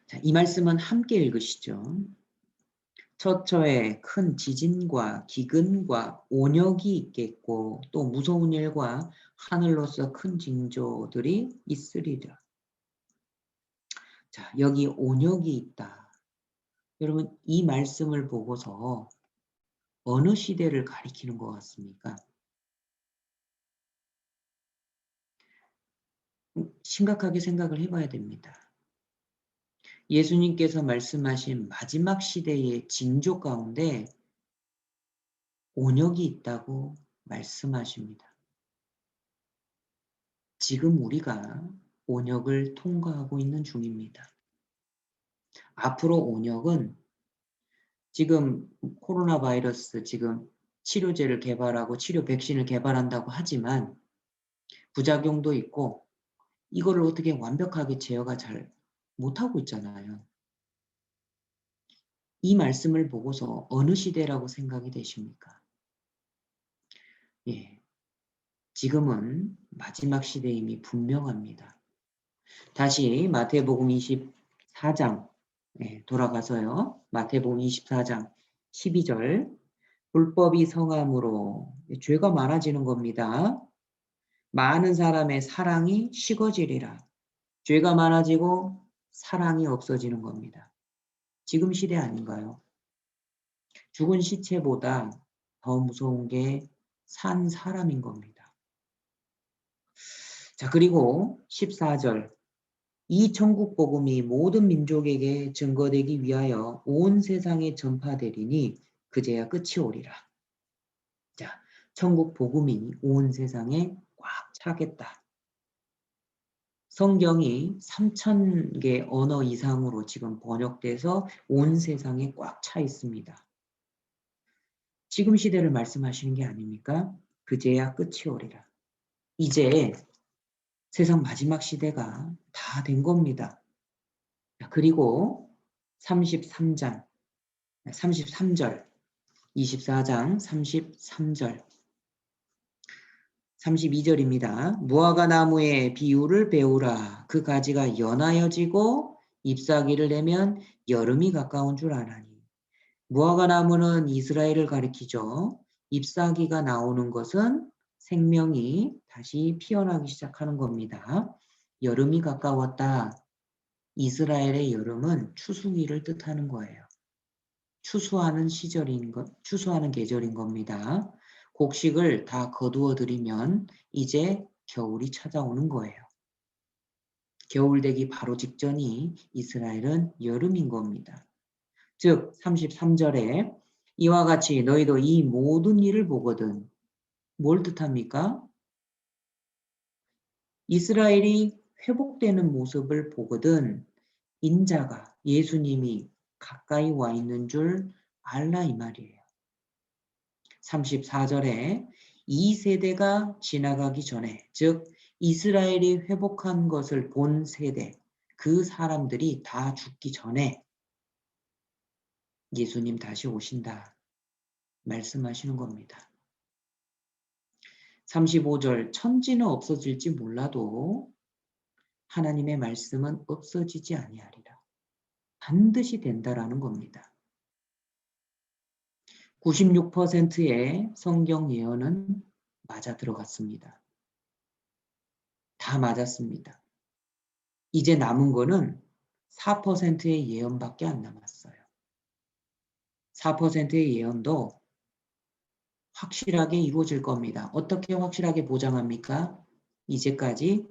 자, 이 말씀은 함께 읽으시죠. 처처에 큰 지진과 기근과 온역이 있겠고 또 무서운 일과 하늘로서 큰 징조들이 있으리라. 자, 여기 온역이 있다. 여러분 이 말씀을 보고서 어느 시대를 가리키는 것 같습니까? 심각하게 생각을 해봐야 됩니다. 예수님께서 말씀하신 마지막 시대의 징조 가운데 온역이 있다고 말씀하십니다. 지금 우리가 온역을 통과하고 있는 중입니다. 앞으로 온역은 지금 코로나 바이러스 지금 치료제를 개발하고 치료 백신을 개발한다고 하지만 부작용도 있고 이거를 어떻게 완벽하게 제어가 잘 못하고 있잖아요. 이 말씀을 보고서 어느 시대라고 생각이 되십니까? 예, 지금은 마지막 시대임이 분명합니다. 다시 마태복음 24장 돌아가서요. 마태복음 24장 12절 불법이 성함으로 죄가 많아지는 겁니다. 많은 사람의 사랑이 식어지리라. 죄가 많아지고 사랑이 없어지는 겁니다. 지금 시대 아닌가요? 죽은 시체보다 더 무서운 게 산 사람인 겁니다. 자, 그리고 14절. 이 천국 복음이 모든 민족에게 증거되기 위하여 온 세상에 전파되리니 그제야 끝이 오리라. 자, 천국 복음이 온 세상에 꽉 차겠다. 성경이 3,000개 언어 이상으로 지금 번역돼서 온 세상에 꽉 차 있습니다. 지금 시대를 말씀하시는 게 아닙니까? 그제야 끝이 오리라. 이제 세상 마지막 시대가 다 된 겁니다. 그리고 33절, 24장 33절, 32절입니다. 무화과 나무의 비유를 배우라. 그 가지가 연하여지고 잎사귀를 내면 여름이 가까운 줄 아나니. 무화과 나무는 이스라엘을 가리키죠. 잎사귀가 나오는 것은 생명이 다시 피어나기 시작하는 겁니다. 여름이 가까웠다. 이스라엘의 여름은 추수기를 뜻하는 거예요. 추수하는 계절인 겁니다. 곡식을 다 거두어 들이면 이제 겨울이 찾아오는 거예요. 겨울 되기 바로 직전이 이스라엘은 여름인 겁니다. 즉 33절에 이와 같이 너희도 이 모든 일을 보거든. 뭘 뜻합니까? 이스라엘이 회복되는 모습을 보거든 인자가 예수님이 가까이 와 있는 줄 알라 이 말이에요. 34절에 이 세대가 지나가기 전에, 즉 이스라엘이 회복한 것을 본 세대, 그 사람들이 다 죽기 전에 예수님 다시 오신다 말씀하시는 겁니다. 35절 천지는 없어질지 몰라도 하나님의 말씀은 없어지지 아니하리라. 반드시 된다라는 겁니다. 96%의 성경 예언은 맞아 들어갔습니다. 다 맞았습니다. 이제 남은 거는 4%의 예언밖에 안 남았어요. 4%의 예언도 확실하게 이루어질 겁니다. 어떻게 확실하게 보장합니까? 이제까지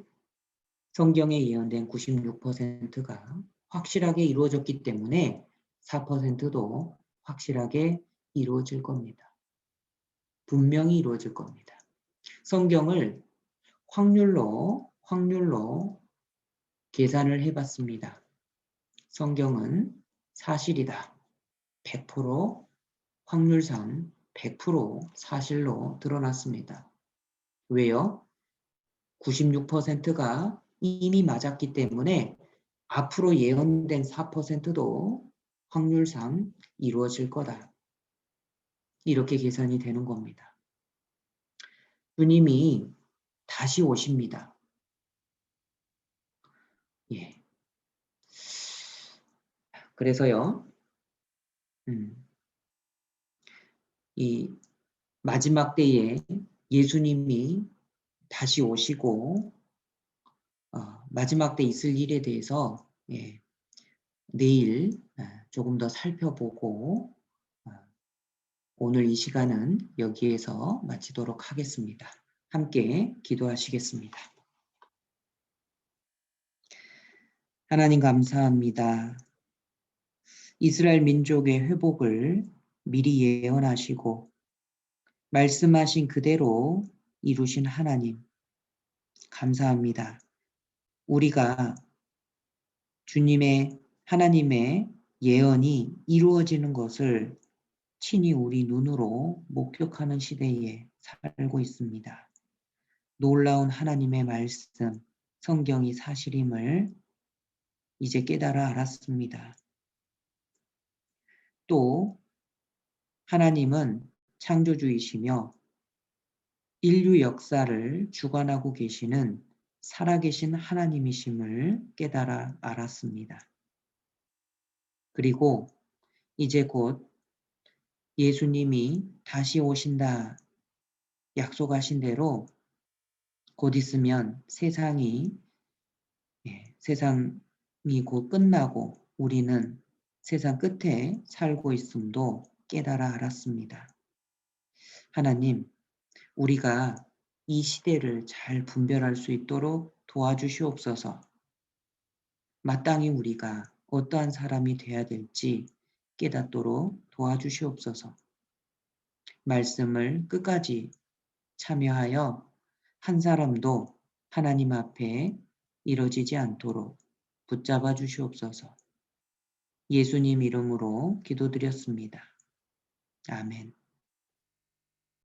성경에 예언된 96%가 확실하게 이루어졌기 때문에 4%도 확실하게 이루어질 겁니다. 분명히 이루어질 겁니다. 성경을 확률로 계산을 해봤습니다. 성경은 사실이다. 100% 확률상 100% 사실로 드러났습니다. 왜요? 96%가 이미 맞았기 때문에 앞으로 예언된 4%도 확률상 이루어질 거다. 이렇게 계산이 되는 겁니다. 주님이 다시 오십니다. 예. 그래서요, 이 마지막 때에 예수님이 다시 오시고 마지막 때 있을 일에 대해서 내일 조금 더 살펴보고 오늘 이 시간은 여기에서 마치도록 하겠습니다. 함께 기도하시겠습니다. 하나님 감사합니다. 이스라엘 민족의 회복을 미리 예언하시고 말씀하신 그대로 이루신 하나님 감사합니다. 우리가 주님의 하나님의 예언이 이루어지는 것을 친히 우리 눈으로 목격하는 시대에 살고 있습니다. 놀라운 하나님의 말씀, 성경이 사실임을 이제 깨달아 알았습니다. 또 하나님은 창조주이시며 인류 역사를 주관하고 계시는 살아계신 하나님이심을 깨달아 알았습니다. 그리고 이제 곧 예수님이 다시 오신다 약속하신 대로 곧 있으면 세상이 곧 끝나고 우리는 세상 끝에 살고 있음도 깨달아 알았습니다. 하나님, 우리가 이 시대를 잘 분별할 수 있도록 도와주시옵소서. 마땅히 우리가 어떠한 사람이 되어야 될지 깨닫도록 도와주시옵소서. 말씀을 끝까지 참여하여 한 사람도 하나님 앞에 이뤄지지 않도록 붙잡아 주시옵소서. 예수님 이름으로 기도드렸습니다. 아멘.